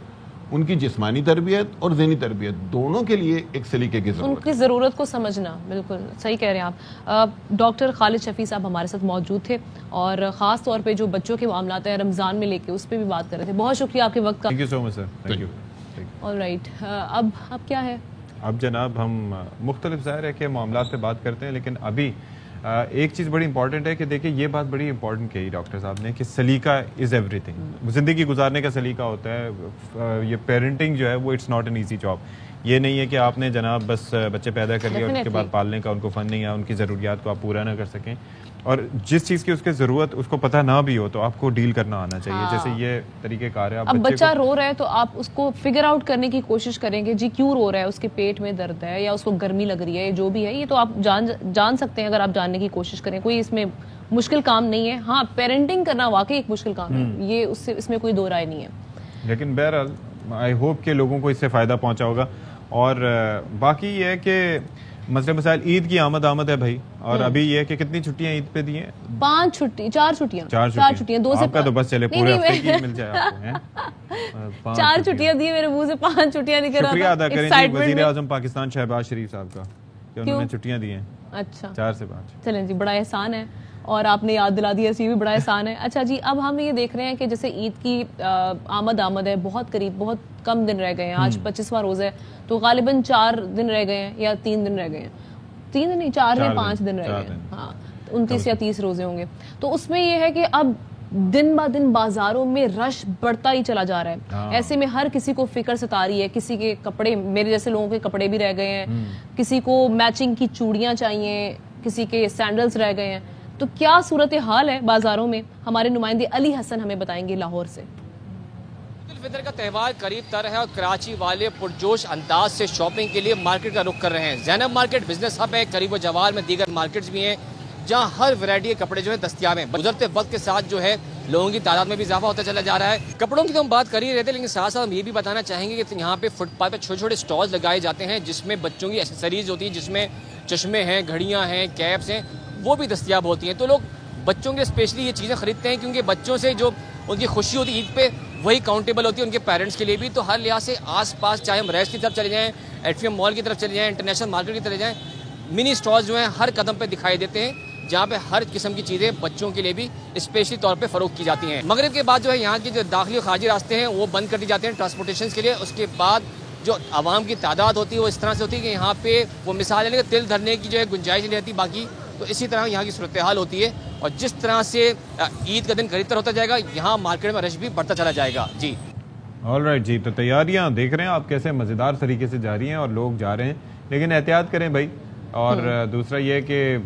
ان کی جسمانی تربیت اور ذہنی تربیت دونوں کے لیے ایک سلیقے کی ضرورت ہے. ان کی ضرورت کو سمجھنا, بالکل صحیح کہہ رہے ہیں آپ. ڈاکٹر خالد شفیع صاحب ہمارے ساتھ موجود تھے, اور خاص طور پہ جو بچوں کے معاملات ہیں رمضان میں لے کے, اس پہ بھی بات کر رہے تھے. بہت شکریہ آپ کے وقت کا. Thank you so much sir. Thank you. All right, اب کیا ہے؟ اب جناب ہم مختلف ظاہر ہے کہ معاملات پہ بات کرتے ہیں, لیکن ابھی ایک چیز بڑی امپورٹنٹ ہے کہ دیکھیں, یہ بات بڑی امپورٹنٹ کہی ڈاکٹر صاحب نے کہ سلیقہ از ایوری تھنگ. زندگی گزارنے کا سلیقہ ہوتا ہے. یہ پیرنٹنگ جو ہے وہ it's not an easy job. یہ نہیں ہے کہ آپ نے جناب بس بچے پیدا کر لیے اور اس کے بعد پالنے کا ان کو فن نہیں ہے, ان کی ضروریات کو آپ پورا نہ کر سکیں, اور جس چیز کی اس کے ضرورت اس کو پتہ نہ بھی ہو تو آپ کو ڈیل کرنا آنا چاہیے. جیسے یہ طریقہ کار ہے. اب بچہ رو رہا ہے تو آپ اس کو فگر آؤٹ کرنے کی کوشش کریں گے, جی کیوں رو رہا ہے, اس کے پیٹ میں درد ہے یا اس کو گرمی لگ رہی ہے, جو بھی ہے, یہ تو آپ جان سکتے ہیں اگر آپ جاننے کی کوشش کریں. کوئی اس میں مشکل کام نہیں ہے. ہاں, پیرنٹنگ کرنا واقعی ایک مشکل کام ہے, یہ اس میں کوئی دو رائے نہیں ہے. لیکن بہرحال آئی ہوپ کہ لوگوں کو اس سے فائدہ پہنچا ہوگا. اور باقی یہ ہے کہ مسئلہ مسائل, عید کی آمد ہے بھائی, اور ابھی یہ ہے کہ کتنی چھٹیاں عید پہ دی ہیں؟ 4 چھٹیاں, 2 سے آپ کا تو بس چلے پورے ہفتے کی مل جائے آپ کو. 4 چھٹیاں دی میرے منہ سے, 5 چھٹیاں نکل رہا. شکریہ ادا کریں جی وزیر اعظم پاکستان شہباز شریف صاحب کا کہ انہوں نے چھٹیاں دی ہیں. اچھا, 4 سے 5. چلیں جی, بڑا احسان ہے, اور آپ نے یاد دلا دیا, اسی بھی بڑا احسان ہے. اچھا جی, اب ہم یہ دیکھ رہے ہیں کہ جیسے عید کی آمد ہے, بہت قریب, بہت کم دن رہ گئے ہیں. آج 25واں روزہ ہے, تو غالباً 4 دن رہ گئے ہیں یا 3 دن رہ گئے ہیں. 3 دن نہیں, 4 یا 5 دن رہ گئے ہیں. ہاں, 29 یا 30 روزے ہوں گے. تو اس میں یہ ہے کہ اب دن با دن بازاروں میں رش بڑھتا ہی چلا جا رہا ہے. ایسے میں ہر کسی کو فکر ستا رہی ہے. کسی کے کپڑے, میرے جیسے لوگوں کے کپڑے بھی رہ گئے ہیں, کسی کو میچنگ کی چوڑیاں چاہیے, کسی کے سینڈلز رہ گئے ہیں. تو کیا صورتحال ہے بازاروں میں, ہمارے نمائندے علی حسن ہمیں بتائیں گے لاہور سے. فطر کا تہوار قریب تر ہے اور کراچی والے پرجوش انداز سے شاپنگ کے لیے مارکیٹ کا رخ کر رہے ہیں. زینب مارکیٹ بزنس ہب ہے, قریب و جوار میں دیگر مارکیٹس بھی ہیں. جہاں ہر ویرائٹی کے کپڑے جو ہے دستیاب ہیں. گزرتے وقت کے ساتھ جو ہے لوگوں کی تعداد میں بھی اضافہ ہوتا چلا جا رہا ہے. کپڑوں کی تو ہم بات کر ہی رہے تھے, لیکن ساتھ ساتھ ہم یہ بھی بتانا چاہیں گے کہ یہاں پہ فٹ پاتھ پہ چھوٹے چھوٹے اسٹالز لگائے جاتے ہیں جس میں بچوں کی ایکسیسریز ہوتی ہیں, جس میں چشمے ہیں, گھڑیاں ہیں, کیپس ہیں, وہ بھی دستیاب ہوتی ہیں. تو لوگ بچوں کے اسپیشلی یہ چیزیں خریدتے ہیں کیونکہ بچوں سے جو ان کی خوشی ہوتی ہے عید پہ وہی کاؤنٹیبل ہوتی ہے ان کے پیرنٹس کے لیے بھی. تو ہر لحاظ سے آس پاس چاہے ہم ریس کی طرف چلے جائیں, ایٹریم مال کی طرف چلے جائیں, انٹرنیشنل مارکیٹ کی طرف جائیں, منی اسٹالز جو ہیں ہر قدم پہ دکھائی دیتے ہیں جہاں پہ ہر قسم کی چیزیں بچوں کے لیے بھی اسپیشلی طور پہ فروخت کی جاتی ہیں. مغرب کے بعد جو ہے یہاں کی جو داخلی اور خارجی راستے ہیں وہ بند کر دی جاتے ہیں ٹرانسپورٹیشن کے لیے. اس کے بعد جو عوام کی تعداد ہوتی ہے وہ اس طرح سے ہوتی ہے کہ یہاں پہ وہ مثال ہے کہ تل دھرنے کی جو ہے گنجائش نہیں رہتی باقی. تو اسی طرح یہاں کی صورتحال ہوتی ہے اور جس طرح سے عید کا دن قریب تر ہوتا جائے گا یہاں مارکیٹ میں رش بھی بڑھتا چلا جائے گا. جی آل رائٹ جی, تو تیاریاں دیکھ رہے ہیں آپ کیسے مزیدار طریقے سے جاری ہیں اور لوگ جا رہے ہیں, لیکن احتیاط کریں بھائی. اور دوسرا یہ کہ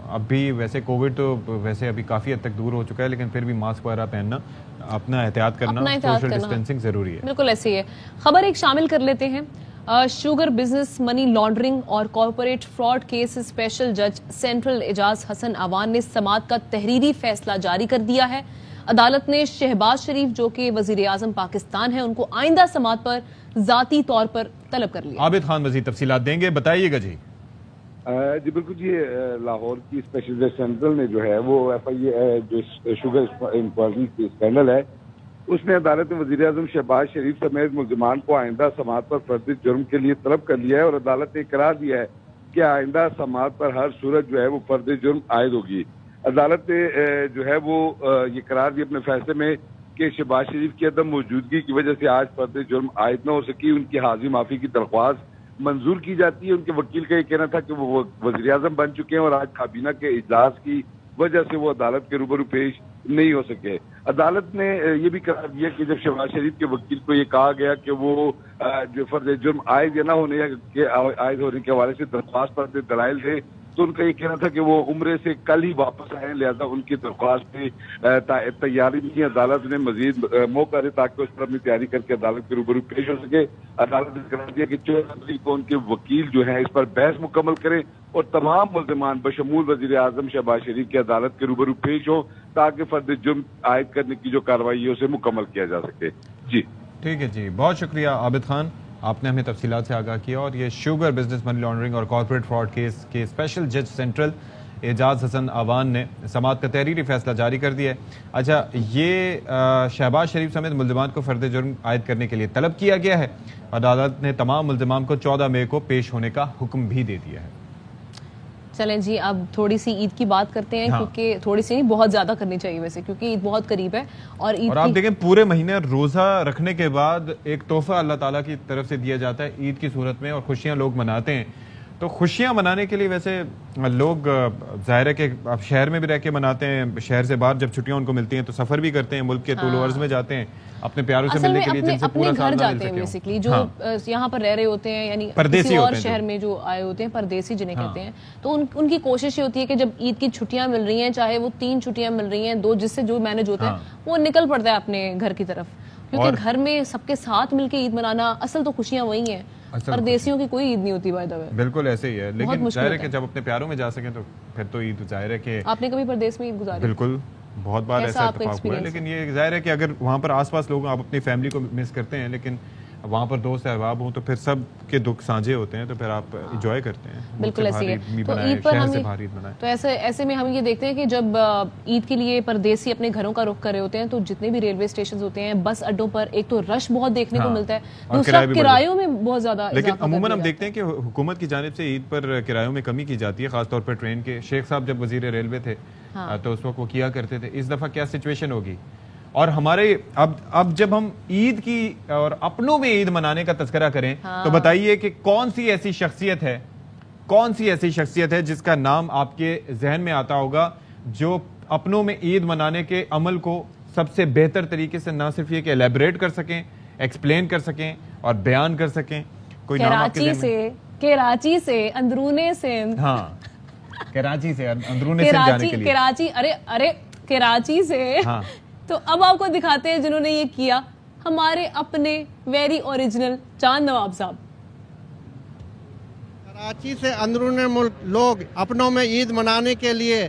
اب بھی ویسے کووڈ تو ویسے ابھی کافی حد تک دور ہو چکا ہے, لیکن پھر بھی ماسک وغیرہ پہننا, اپنا احتیاط کرنا, سوشل ڈسٹینسنگ ضروری ہے. بالکل ایسے ہی ہے. خبر ایک شامل کر لیتے ہیں. شوگر بزنس, منی لانڈرنگ اور کارپوریٹ فراڈ کیس اسپیشل جج سینٹرل اعجاز حسن عوان نے سماعت کا تحریری فیصلہ جاری کر دیا ہے. عدالت نے شہباز شریف جو کہ وزیر اعظم پاکستان ہیں ان کو آئندہ سماعت پر ذاتی طور پر طلب کر لیا. عابد خان مزید تفصیلات دیں گے, بتائیے گا جی. جی بالکل جی, لاہور کی اسپیشل جج سینٹرل نے جو ہے وہ ایف آئی اے جو شوگر انکوائری کی اسکینڈل ہے اس نے عدالت میں وزیر اعظم شہباز شریف سمیت ملزمان کو آئندہ سماعت پر فرد جرم کے لیے طلب کر لیا ہے, اور عدالت نے اقرار دیا ہے کہ آئندہ سماعت پر ہر صورت جو ہے وہ فرد جرم عائد ہوگی. عدالت نے جو ہے وہ یہ قرار دیا اپنے فیصلے میں کہ شہباز شریف کی عدم موجودگی کی وجہ سے آج فرد جرم عائد نہ ہو سکی. ان کی حاضری معافی کی درخواست منظور کی جاتی ہے. ان کے وکیل کا یہ کہنا تھا کہ وہ وزیر اعظم بن چکے ہیں اور آج کابینہ کے اجلاس کی وجہ سے وہ عدالت کے روبرو پیش نہیں ہو سکے. عدالت نے یہ بھی قرار دیا کہ جب شہباز شریف کے وکیل کو یہ کہا گیا کہ وہ جو فرد جرم عائد یا نہ ہونے کے عائد ہونے کے حوالے سے درخواست پر دلائل تھے تو ان کا یہ کہنا تھا کہ وہ عمرے سے کل ہی واپس آئے, لہذا ان کی درخواست پہ تیاری نہیں. عدالت نے مزید موقع دے تاکہ اس پر اپنی تیاری کر کے عدالت کے روبرو پیش ہو سکے. عدالت نے قرار دیا کہ 14 تاریخ کو ان کے وکیل جو ہیں اس پر بحث مکمل کریں اور تمام ملزمان بشمول وزیر اعظم شہباز شریف کی عدالت کے روبرو پیش ہوں تاکہ فرد جرم عائد کرنے کی جو کارروائی ہے اسے مکمل کیا جا سکے. جی ٹھیک ہے جی, بہت شکریہ عابد خان, آپ نے ہمیں تفصیلات سے آگاہ کیا. اور یہ شوگر بزنس, منی لانڈرنگ اور کارپوریٹ فراڈ کیس کے اسپیشل جج سینٹرل اعجاز حسن عوان نے سماعت کا تحریری فیصلہ جاری کر دیا ہے. اچھا, یہ شہباز شریف سمیت ملزمان کو فرد جرم عائد کرنے کے لیے طلب کیا گیا ہے. عدالت نے تمام ملزمان کو 14 مئی کو پیش ہونے کا حکم بھی دے دیا ہے. چلیں جی, اب تھوڑی سی عید کی بات کرتے ہیں, کیونکہ تھوڑی سی نہیں بہت زیادہ کرنی چاہیے ویسے, کیونکہ عید بہت قریب ہے. اور آپ دیکھیں پورے مہینے روزہ رکھنے کے بعد ایک تحفہ اللہ تعالیٰ کی طرف سے دیا جاتا ہے عید کی صورت میں, اور خوشیاں لوگ مناتے ہیں. تو خوشیاں منانے کے لیے ویسے لوگ ظاہر ہے کہ اب شہر میں بھی رہ کے مناتے ہیں, شہر سے باہر جب چھٹیاں ان کو ملتی ہیں تو سفر بھی کرتے ہیں, ملک کے طول و عرض میں جاتے ہیں اپنے پیاروں سے ملنے کے لیے جن سے پورا سال نہ مل سکے. بیسیکلی جو یہاں پر رہ رہے ہوتے ہیں, یعنی کسی اور شہر میں جو آئے ہوتے ہیں, پردیسی جنہیں کہتے ہیں, تو ان کی کوشش یہ ہوتی ہے کہ جب عید کی چھٹیاں مل رہی ہیں, چاہے وہ 3 چھٹیاں مل رہی ہیں, 2 جس سے جو مینج ہوتا ہے, وہ نکل پڑتا ہے اپنے گھر کی طرف, کیونکہ گھر میں سب کے ساتھ مل کے عید منانا, اصل تو خوشیاں وہی ہیں, پردیسیوں کی کوئی عید نہیں ہوتی بائی دا وے. بالکل ایسے ہی ہے, لیکن ظاہر ہے کہ جب اپنے پیاروں میں جا سکیں تو پھر تو عید ظاہر ہے کہ آپ نے کبھی پردیس میں عید گزاری؟ بالکل, بہت بار ایسا اتفاق ہوا ہے. لیکن یہ ظاہر ہے کہ اگر وہاں پر آس پاس لوگ آپ اپنی فیملی کو مس کرتے ہیں, لیکن وہاں پر دوست احباب ہوں تو پھر سب کے دکھ سانجھے ہوتے ہیں, تو پھر آپ انجوائے کرتے ہیں. بالکل ایسے ہی. تو عید پر ہم تو ایسے میں ہم یہ دیکھتے ہیں کہ جب عید کے لیے پردیسی اپنے گھروں کا رخ کر رہے ہوتے ہیں تو جتنے بھی ریلوے اسٹیشن ہوتے ہیں, بس اڈوں پر, ایک تو رش بہت دیکھنے کو ملتا ہے, دوسرا کرایوں میں بہت زیادہ. لیکن عموماً ہم دیکھتے ہیں کہ حکومت کی جانب سے عید پر کرایوں میں کمی کی جاتی ہے, خاص طور پر ٹرین کے. شیخ صاحب جب وزیر ریلوے تھے تو اس وقت وہ کیا کرتے تھے. اس دفعہ کیا سچویشن ہوگی؟ اور ہمارے اب جب ہم عید کی اور اپنوں میں عید منانے کا تذکرہ کریں تو بتائیے کہ کون سی ایسی شخصیت ہے جس کا نام آپ کے ذہن میں آتا ہوگا جو اپنوں میں عید منانے کے عمل کو سب سے بہتر طریقے سے نہ صرف یہ کہ ایلیبریٹ کر سکیں, ایکسپلین کر سکیں اور بیان کر سکیں. کوئی نام آپ کے ذہن میں؟ کراچی سے اندرون سندھ. ہاں, کراچی سے اندرون سندھ جانے کے لیے. کراچی سے. تو اب آپ کو دکھاتے ہیں جنہوں نے یہ کیا, ہمارے اپنے ویری اوریجنل چاند نواب صاحب. کراچی سے اندرون ملک لوگ اپنوں میں عید منانے کے لیے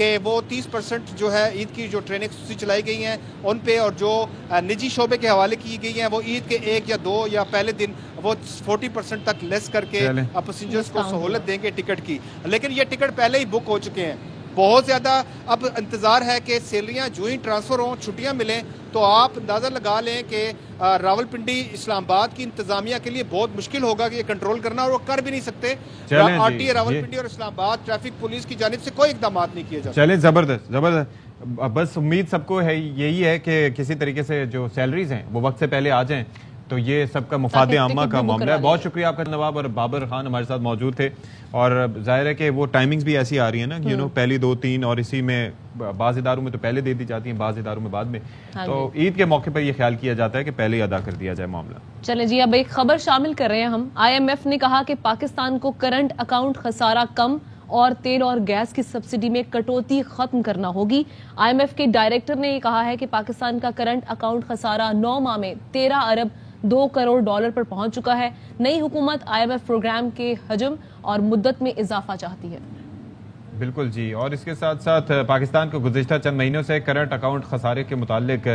کہ وہ 30% جو ہے عید کی جو ٹرینیں خصوصی چلائی گئی ہیں ان پہ، اور جو نجی شعبے کے حوالے کی گئی ہیں وہ عید کے 1 یا 2 یا پہلے دن وہ 40% تک لیس کر کے پیسنجرز کو سہولت دیں گے ٹکٹ کی. لیکن یہ ٹکٹ پہلے ہی بک ہو چکے ہیں. بہت زیادہ اب انتظار ہے کہ سیلریاں جو ہی ٹرانسفر ہوں، چھٹیاں ملیں، تو آپ اندازہ لگا لیں کہ راولپنڈی اسلام آباد کی انتظامیہ کے لیے بہت مشکل ہوگا کہ یہ کنٹرول کرنا، اور وہ کر بھی نہیں سکتے. آر ٹی اے راولپنڈی اور اسلام آباد ٹریفک پولیس کی جانب سے کوئی اقدامات نہیں کیے جاتے. چلیں، زبردست زبردست. بس امید سب کو ہے یہی ہے کہ کسی طریقے سے جو سیلریز ہیں وہ وقت سے پہلے آ جائیں، تو یہ سب کا مفاد عامہ کا معاملہ ہے. بہت شکریہ آپ کا نواب، اور بابر خان ہمارے ساتھ موجود تھے. اور ظاہر ہے کہ وہ ٹائمنگز بھی ایسی آ رہی ہیں نا، پہلی 2-3، اور اسی میں بعض اداروں میں تو پہلے دے دی جاتی ہیں، بعض اداروں میں بعد میں. تو عید کے موقع پر یہ خیال کیا جاتا ہے کہ پہلے ہی ادا کر دیا جائے معاملہ. چلیں جی، اب ایک خبر شامل کر رہے ہیں ہم. IMF نے کہا کہ پاکستان کو کرنٹ اکاؤنٹ خسارہ کم اور تیل اور گیس کی سبسڈی میں کٹوتی ختم کرنا ہوگی. IMF کے ڈائریکٹر نے یہ کہا ہے کہ پاکستان کا کرنٹ اکاؤنٹ خسارہ 9 ماہ میں 13 ارب 2 کروڑ ڈالر پر پہنچ چکا ہے. نئی حکومت IMF پروگرام کے حجم اور مدت میں اضافہ چاہتی ہے. بالکل جی. اور اس کے ساتھ ساتھ پاکستان کو گزشتہ چند مہینوں سے کرنٹ اکاؤنٹ خسارے کے متعلق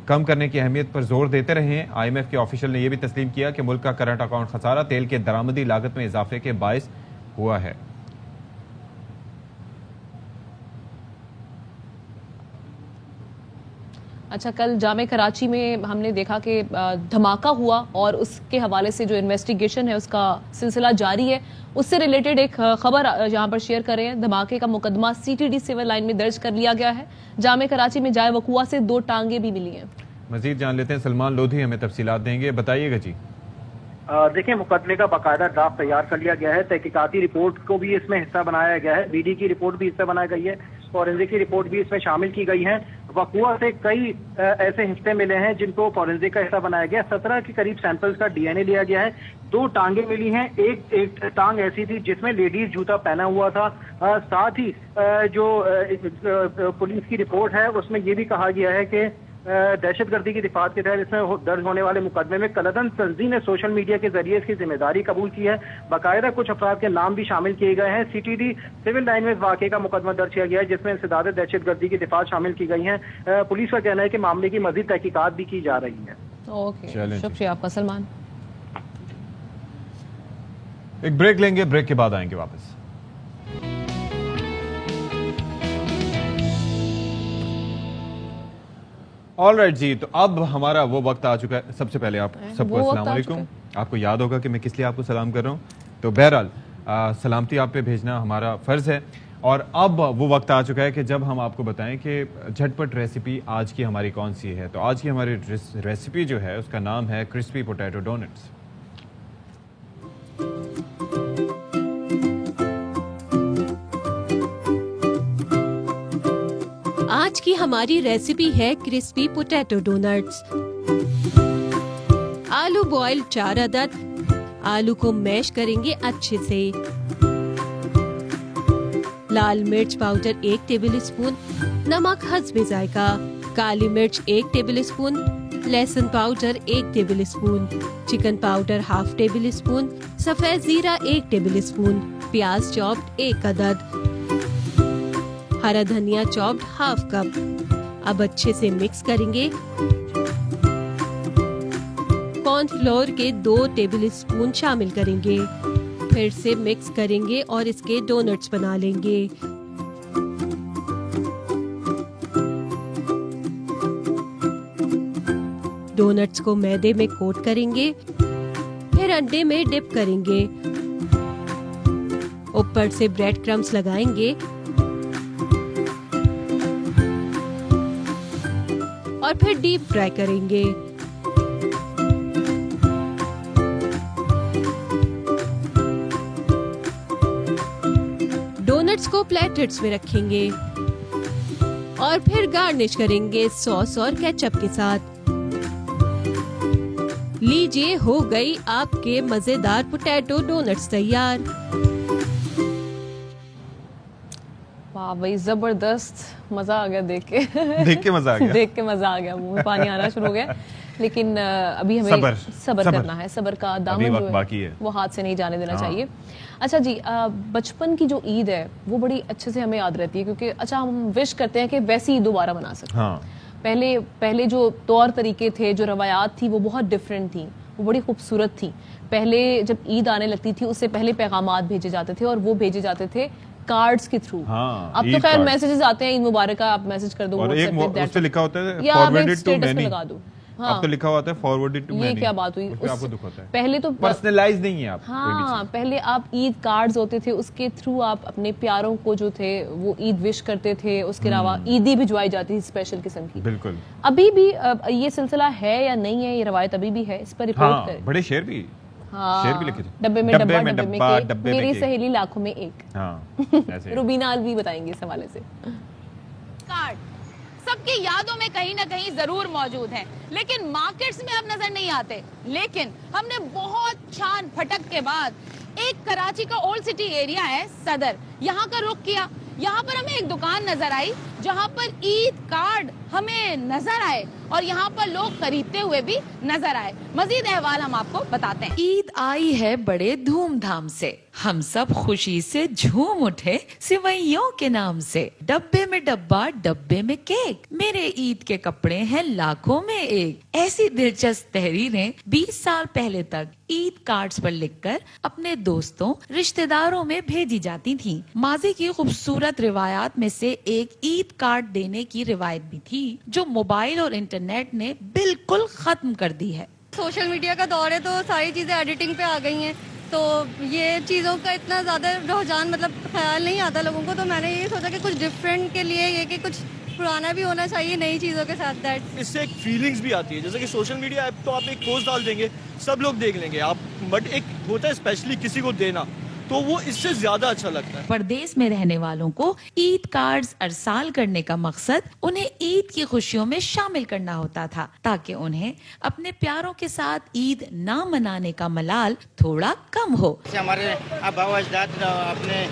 کم کرنے کی اہمیت پر زور دیتے رہے ہیں. IMF کے آفیشل نے یہ بھی تسلیم کیا کہ ملک کا کرنٹ اکاؤنٹ خسارہ تیل کے درآمدی لاگت میں اضافے کے باعث ہوا ہے. اچھا، کل جامع کراچی میں ہم نے دیکھا کہ دھماکہ ہوا، اور اس کے حوالے سے جو انویسٹیگیشن ہے اس کا سلسلہ جاری ہے. اس سے ریلیٹڈ ایک خبر یہاں پر شیئر کر رہے ہیں. دھماکے کا مقدمہ CTD سول لائن میں درج کر لیا گیا ہے. جامع کراچی میں جائے وقوع سے 2 ٹانگیں بھی ملی ہیں. مزید جان لیتے ہیں، سلمان لودھی ہمیں تفصیلات دیں گے. بتائیے گا جی. دیکھیں، مقدمے کا باقاعدہ ڈرافٹ تیار کر لیا گیا ہے. تحقیقاتی رپورٹ کو بھی اس میں حصہ بنایا گیا ہے. BD کی رپورٹ بھی حصہ بنائی گئی ہے، فورینزک کی رپورٹ بھی اس میں شامل کی گئی ہے. وقوع سے کئی ایسے حصے ملے ہیں جن کو فورینزک کا حصہ بنایا گیا. 17 کے قریب سیمپلز کا DNA لیا گیا ہے. 2 ٹانگیں ملی ہیں. ایک ٹانگ ایسی تھی جس میں لیڈیز جوتا پہنا ہوا تھا. ساتھ ہی جو پولیس کی رپورٹ ہے اس میں یہ بھی کہا گیا ہے کہ دہشت گردی کی دفاعت کے تحت اس میں درج ہونے والے مقدمے میں کلدن تنظیم نے سوشل میڈیا کے ذریعے اس کی ذمہ داری قبول کی ہے. باقاعدہ کچھ افراد کے نام بھی شامل کیے گئے ہیں. CTD سول لائن میں اس واقعے کا مقدمہ درج کیا گیا ہے جس میں انسداد دہشت گردی کی دفاعت شامل کی گئی ہیں. پولیس کا کہنا ہے کہ معاملے کی مزید تحقیقات بھی کی جا رہی ہے. اوکے، شکریہ آپ کا سلمان. ایک بریک لیں گے، بریک کے بعد آئیں گے واپس. آل رائٹ جی، تو اب ہمارا وہ وقت آ چکا ہے. سب سے پہلے آپ سب کو السلام علیکم. آپ کو یاد ہوگا کہ میں کس لیے آپ کو سلام کر رہا ہوں. تو بہرحال سلامتی آپ پہ بھیجنا ہمارا فرض ہے. اور اب وہ وقت آ چکا ہے کہ جب ہم آپ کو بتائیں کہ جھٹ پٹ ریسیپی آج کی ہماری کون سی ہے. تو آج کی ہماری ریسیپی جو ہے اس کا نام ہے کرسپی پوٹیٹو ڈونٹس. آج کی ہماری ریسیپی ہے کرسپی پوٹیٹو ڈونٹس. آلو بوائل 4 عدد. آلو کو میش کریں گے اچھے سے. لال مرچ پاؤڈر 1 ٹیبل اسپون. نمک حسب ذائقہ. کالی مرچ 1 ٹیبل اسپون. لہسن powder 1 table spoon. Chicken powder 1/2 table spoon. سفید زیرہ 1 ٹیبل اسپون. پیاز چاپڈ 1 عدد. ہرا دھنیا چاپڈ 1/2 کپ. اب اچھے سے مکس کریں گے. کارن فلور کے 2 ٹیبل اسپون شامل کریں گے. پھر سے مکس کریں گے اور اس کے ڈونٹس بنا لیں گے. ڈونٹس کو میدے میں کوٹ کریں گے. پھر انڈے میں ڈپ کریں گے. اوپر سے بریڈ کرمز لگائیں گے اور پھر ڈیپ فرائی کریں گے. ڈونٹس کو پلیٹرز میں رکھیں گے اور پھر گارنش کریں گے سوس اور کیچپ کے ساتھ. لیجیے، ہو گئی آپ کے مزیدار پوٹیٹو ڈونٹس تیار. واہ بھائی، زبردست، مزہ آ گیا دیکھ کے. دیکھ کے مزہ آ گیا، دیکھ کے مزہ آ گیا، منہ میں پانی آنا شروع ہو گیا. لیکن ابھی ہمیں صبر کرنا ہے, صبر کا دامن جو ہے وہ ہاتھ سے نہیں جانے دینا چاہیے. اچھا جی, بچپن کی جو عید ہے وہ بڑی اچھے سے ہمیں یاد رہتی ہے, کیونکہ اچھا ہم وش کرتے ہیں کہ ویسی عید دوبارہ بنا سکیں. پہلے جو طور طریقے تھے, جو روایات تھی, وہ بہت ڈفرینٹ تھیں, وہ بڑی خوبصورت تھیں. پہلے جب عید آنے لگتی تھی اس سے پہلے پیغامات بھیجے جاتے تھے, اور وہ بھیجے جاتے تھے کارڈز کے تھرو. اب تو خیر میسیجز آتے ہیں, عید مبارک, آپ میسج کر دو, اس پہ لکھا ہوتا ہے فارورڈڈ ٹو مینی, لگا دو. اب تو لکھا ہوتا ہے فارورڈڈ ٹو مینی. یہ کیا بات ہوئی, آپ کو دکھ ہوتا ہے. پہلے تو پرسنلائز نہیں ہے آپ. ہاں, پہلے آپ عید کارڈز ہوتے تھے, اس کے تھرو آپ اپنے پیاروں کو جو تھے وہ عید وش کرتے تھے. اس کے علاوہ عیدی بھجوائی جاتی تھی اسپیشل قسم کی. بالکل. ابھی بھی یہ سلسلہ ہے یا نہیں ہے, یہ روایت ابھی بھی ہے, اس پر رپورٹ کریں. بڑے شیر بھی لکھے تھے, ڈبے میں ڈبہ, میری سہیلی لاکھوں میں ایک. روبینہ الوی بتائیں گے اس حوالے سے. کارڈ سب کی یادوں میں کہیں نہ کہیں ضرور موجود ہیں, لیکن مارکیٹس میں اب نظر نہیں آتے. لیکن ہم نے بہت چھان پھٹک کے بعد ایک کراچی کا اولڈ سٹی ایریا ہے صدر, یہاں کا رخ کیا. یہاں پر ہمیں ایک دکان نظر آئی جہاں پر عید کارڈ ہمیں نظر آئے, اور یہاں پر لوگ خریدتے ہوئے بھی نظر آئے. مزید احوال ہم آپ کو بتاتے ہیں. عید آئی ہے بڑے دھوم دھام سے, ہم سب خوشی سے جھوم اٹھے سوئیوں کے نام سے. ڈبے میں ڈبہ, ڈبے میں کیک, میرے عید کے کپڑے ہیں لاکھوں میں ایک. ایسی دلچسپ تحریریں 20 سال پہلے تک عید کارڈز پر لکھ کر اپنے دوستوں رشتہ داروں میں بھیجی جاتی تھیں. ماضی کی خوبصورت روایات میں سے ایک عید کارڈ دینے کی روایت بھی تھی, جو موبائل اور انٹرنیٹ نے بالکل ختم کر دی ہے. سوشل میڈیا کا دور ہے تو ساری چیزیں ایڈیٹنگ پہ آ گئی ہیں, تو یہ چیزوں کا اتنا زیادہ رجحان خیال نہیں آتا لوگوں کو. تو میں نے یہ سوچا کہ کچھ ڈفرینٹ کے لیے یہ کہ کچھ پرانا بھی ہونا چاہیے نئی چیزوں کے ساتھ. اس سے ایک فیلنگز بھی آتی ہے, جیسے کہ سوشل میڈیا ایپ تو آپ ایک پوسٹ ڈال دیں گے, سب لوگ دیکھ لیں گے آپ, بٹ ایک ہوتا ہے اسپیشلی کسی کو دینا, تو وہ اس سے زیادہ اچھا لگتا ہے. پردیس میں رہنے والوں کو عید کارڈز ارسال کرنے کا مقصد انہیں عید کی خوشیوں میں شامل کرنا ہوتا تھا, تاکہ انہیں اپنے پیاروں کے ساتھ عید نہ منانے کا ملال تھوڑا کم ہو. ہمارے آبا و اجداد اپنے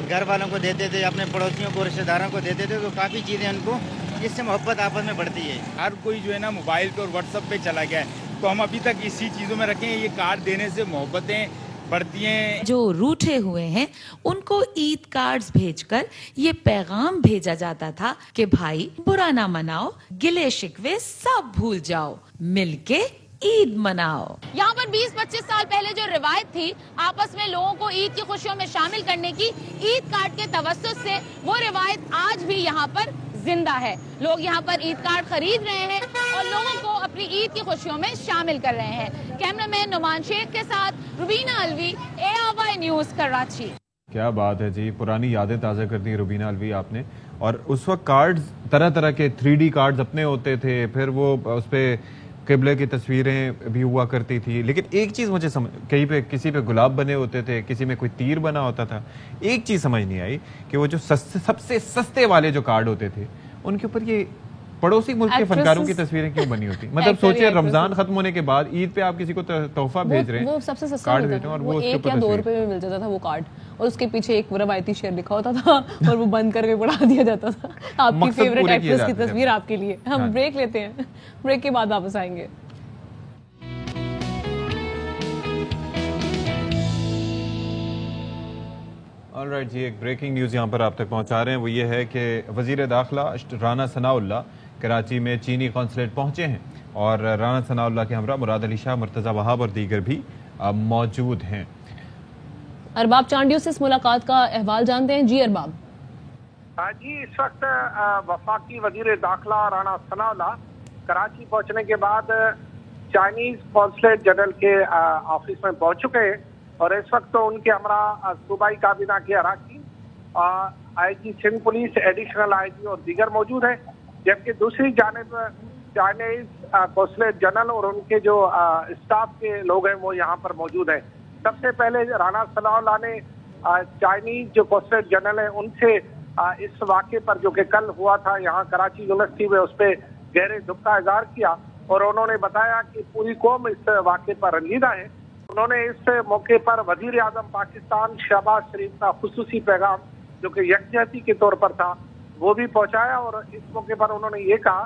گھر والوں کو دیتے تھے, اپنے پڑوسیوں کو, رشتہ داروں کو دیتے تھے, تو کافی چیزیں ان کو اس سے محبت آپس میں بڑھتی ہے. ہر کوئی جو ہے نا موبائل پہ اور واٹس ایپ پہ چلا گیا ہے, تو ہم ابھی تک اسی چیزوں میں رکھیں. یہ کارڈ دینے سے محبتیں بڑھتی ہیں. جو روٹھے ہوئے ہیں ان کو عید کارڈز بھیج کر یہ پیغام بھیجا جاتا تھا کہ بھائی برا نہ مناؤ, گلے شکوے سب بھول جاؤ, مل کے عید مناؤ. یہاں پر 20-25 سال پہلے جو روایت تھی آپس میں لوگوں کو عید کی خوشیوں میں شامل کرنے کی, عید کارڈ کے توسط سے وہ روایت آج بھی یہاں پر زندہ ہے. لوگ یہاں پر عید کارڈ خرید رہے ہیں اور لوگوں کو اپنی عید کی خوشیوں میں شامل کر رہے ہیں. کیمرہ مین نعمان شیخ کے ساتھ روبینہ الوی, ARY نیوز کراچی. کیا بات ہے جی, پرانی یادیں تازہ کر دی روبینہ الوی آپ نے. اور اس وقت کارڈز طرح طرح کے 3D کارڈز اپنے ہوتے تھے, پھر وہ اس پہ قبلے کی تصویریں بھی ہوا کرتی تھی. لیکن ایک چیز مجھے کہیں پہ کسی پہ گلاب بنے ہوتے تھے, کسی میں کوئی تیر بنا ہوتا تھا. ایک چیز سمجھ نہیں آئی کہ وہ جو سب سے سستے والے جو کارڈ ہوتے تھے ان کے اوپر یہ پڑوسی ملک کے فنکاروں کی تصویریں کیوں بنی ہوتی؟ مطلب سوچیں رمضان ختم ہونے کے بعد عید پہ آپ کسی کو تحفہ بھیج رہے ہیں, وہ سب سے سستا ہوتا تھا, وہ 1 یا 2 روپے میں مل جاتا تھا وہ کارڈ, اور اس کے پیچھے ایک روایتی شعر لکھا ہوتا تھا اور وہ بند کر کے پڑھا دیا جاتا تھا آپ کی فیوریٹ ایکٹریس کی تصویر آپ کے لیے. ہم بریک لیتے ہیں, بریک کے بعد واپس آئیں گے. آلرائٹ جی, ایک بریکنگ نیوز یہاں پر آپ تک پہنچا رہے ہیں. وہ یہ ہے کہ وزیر داخلہ رانا ثناء اللہ کراچی میں چینی قونصلیٹ پہنچے ہیں, اور رانا ثناء اللہ کے ہمراہ مراد علی شاہ, مرتضی وہاب اور دیگر بھی موجود ہیں. ارباب چانڈیو سے اس ملاقات کا احوال جانتے ہیں. جی ارباب. جی, اس وقت وفاقی وزیر داخلہ رانا ثناء اللہ کراچی پہنچنے کے بعد چائنیز قونصلیٹ جنرل کے آفس میں پہنچ چکے ہیں, اور اس وقت تو ان کے ہمراہ صوبائی کابینہ کے اراکین, IG Sindh police, additional IG اور دیگر موجود ہیں. جبکہ دوسری جانب چائنیز قونصلیٹ جنرل اور ان کے جو اسٹاف کے لوگ ہیں وہ یہاں پر موجود ہیں. سب سے پہلے رانا ثناء اللہ نے چائنیز جو قونصلیٹ جنرل ہیں ان سے اس واقعے پر جو کہ کل ہوا تھا یہاں کراچی یونیورسٹی میں, اس پہ گہرے دکھ کا اظہار کیا, اور انہوں نے بتایا کہ پوری قوم اس واقعے پر رنجیدہ ہے. انہوں نے اس موقع پر وزیر اعظم پاکستان شہباز شریف کا خصوصی پیغام جو کہ یکجہتی کے طور پر تھا وہ بھی پہنچایا, اور اس موقع پر انہوں نے یہ کہا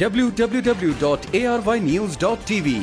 www.arYnews.tv।